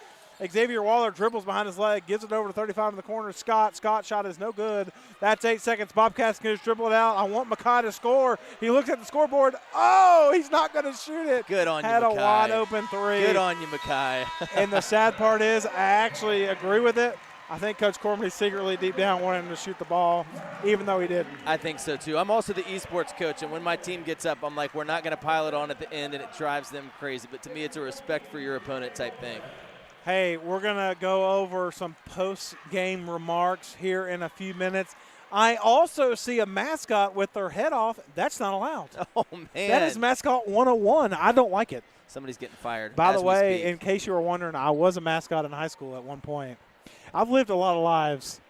Xavier Waller dribbles behind his leg, gives it over to 35 in the corner. Scott shot is no good. That's 8 seconds. Bobcats can just dribble it out. I want Makai to score. He looks at the scoreboard. Oh, he's not going to shoot it. Good on you, Makai. Had a wide open 3. Good on you, Makai. And the sad part is I actually agree with it. I think Coach Cormley secretly deep down wanted him to shoot the ball, even though he didn't. I think so, too. I'm also the esports coach, and when my team gets up, I'm like, we're not going to pile it on at the end, and it drives them crazy. But to me, it's a respect for your opponent type thing. Hey, we're going to go over some post-game remarks here in a few minutes. I also see a mascot with their head off. That's not allowed. Oh, man. That is mascot 101. I don't like it. Somebody's getting fired. By the way, in case you were wondering, I was a mascot in high school at one point. I've lived a lot of lives.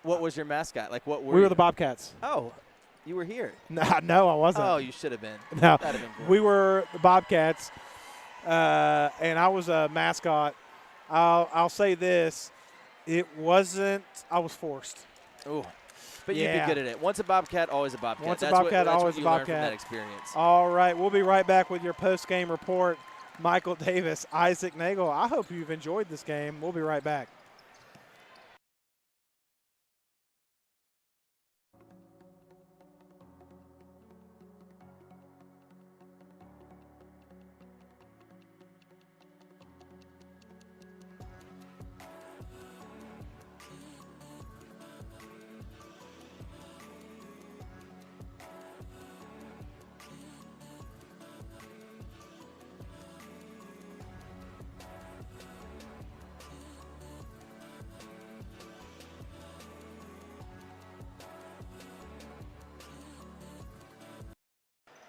What was your mascot? Like, what were We you? were the Bobcats. Oh, you were here. No, I wasn't. Oh, you should have been. No, That'd have been cool. we were the Bobcats, and I was a mascot. I'll say this. It wasn't – I was forced. Ooh. But Yeah. you'd be good at it. Once a Bobcat, always a Bobcat. Once a That's Bobcat, that's always what a you learn from Bobcat. that experience. All right, we'll be right back with your post-game report. Michael Davis, Isaac Nagel. I hope you've enjoyed this game. We'll be right back.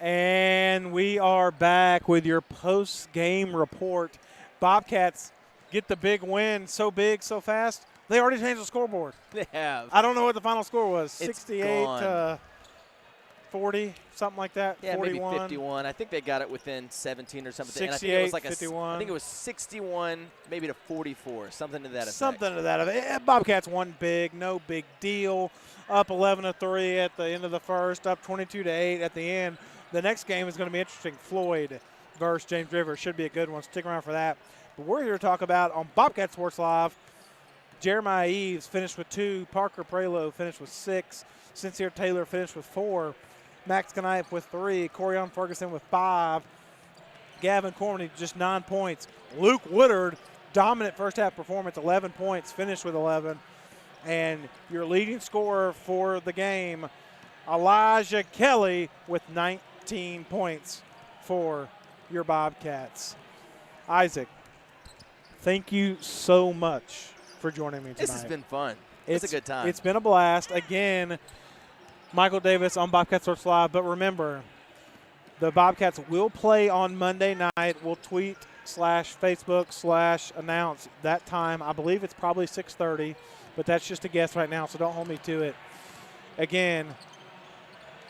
And we are back with your post-game report. Bobcats get the big win, so big, so fast. They already changed the scoreboard. They have. I don't know what the final score was. It's 68 gone. to 40, something like that. Yeah, 41. maybe 51. I think they got it within 17 or something. And I think 68, it was like 51. I think it was 61, maybe to 44, something to that effect. Something to that effect. Bobcats won big, no big deal. Up 11-3 at the end of the first, up 22-8 at the end. The next game is going to be interesting. Floyd versus James River. Should be a good one. Stick around for that. But we're here to talk about on Bobcat Sports Live. Jeremiah Eves finished with 2. Parker Prelo finished with 6. Sincere Taylor finished with 4. Max Knipe with 3. Corian Ferguson with 5. Gavin Cormany just 9 points. Luke Woodard, dominant first half performance, 11 points, finished with 11. And your leading scorer for the game, Elijah Kelly, with 19 points for your Bobcats. Isaac, thank you so much for joining me tonight. This has been fun. It's a good time. It's been a blast. Again, Michael Davis on Bobcat Sports Live. But remember, the Bobcats will play on Monday night. We'll tweet /Facebook/ announce that time. I believe it's probably 6:30, but that's just a guess right now, so don't hold me to it. Again,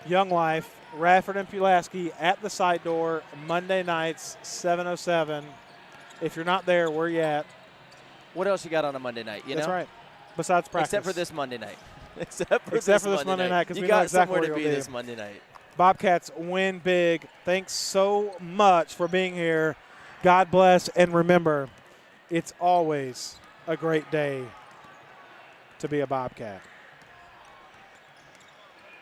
Young Life, Radford and Pulaski at the side door, Monday nights, 7:07. If you're not there, where you at? What else you got on a Monday night? You That's know? right. Besides practice. Except for this Monday night. Except for this Monday night, because you we know got exactly somewhere what to be you'll do. this Monday night. Bobcats win big. Thanks so much for being here. God bless, and remember, it's always a great day to be a Bobcat.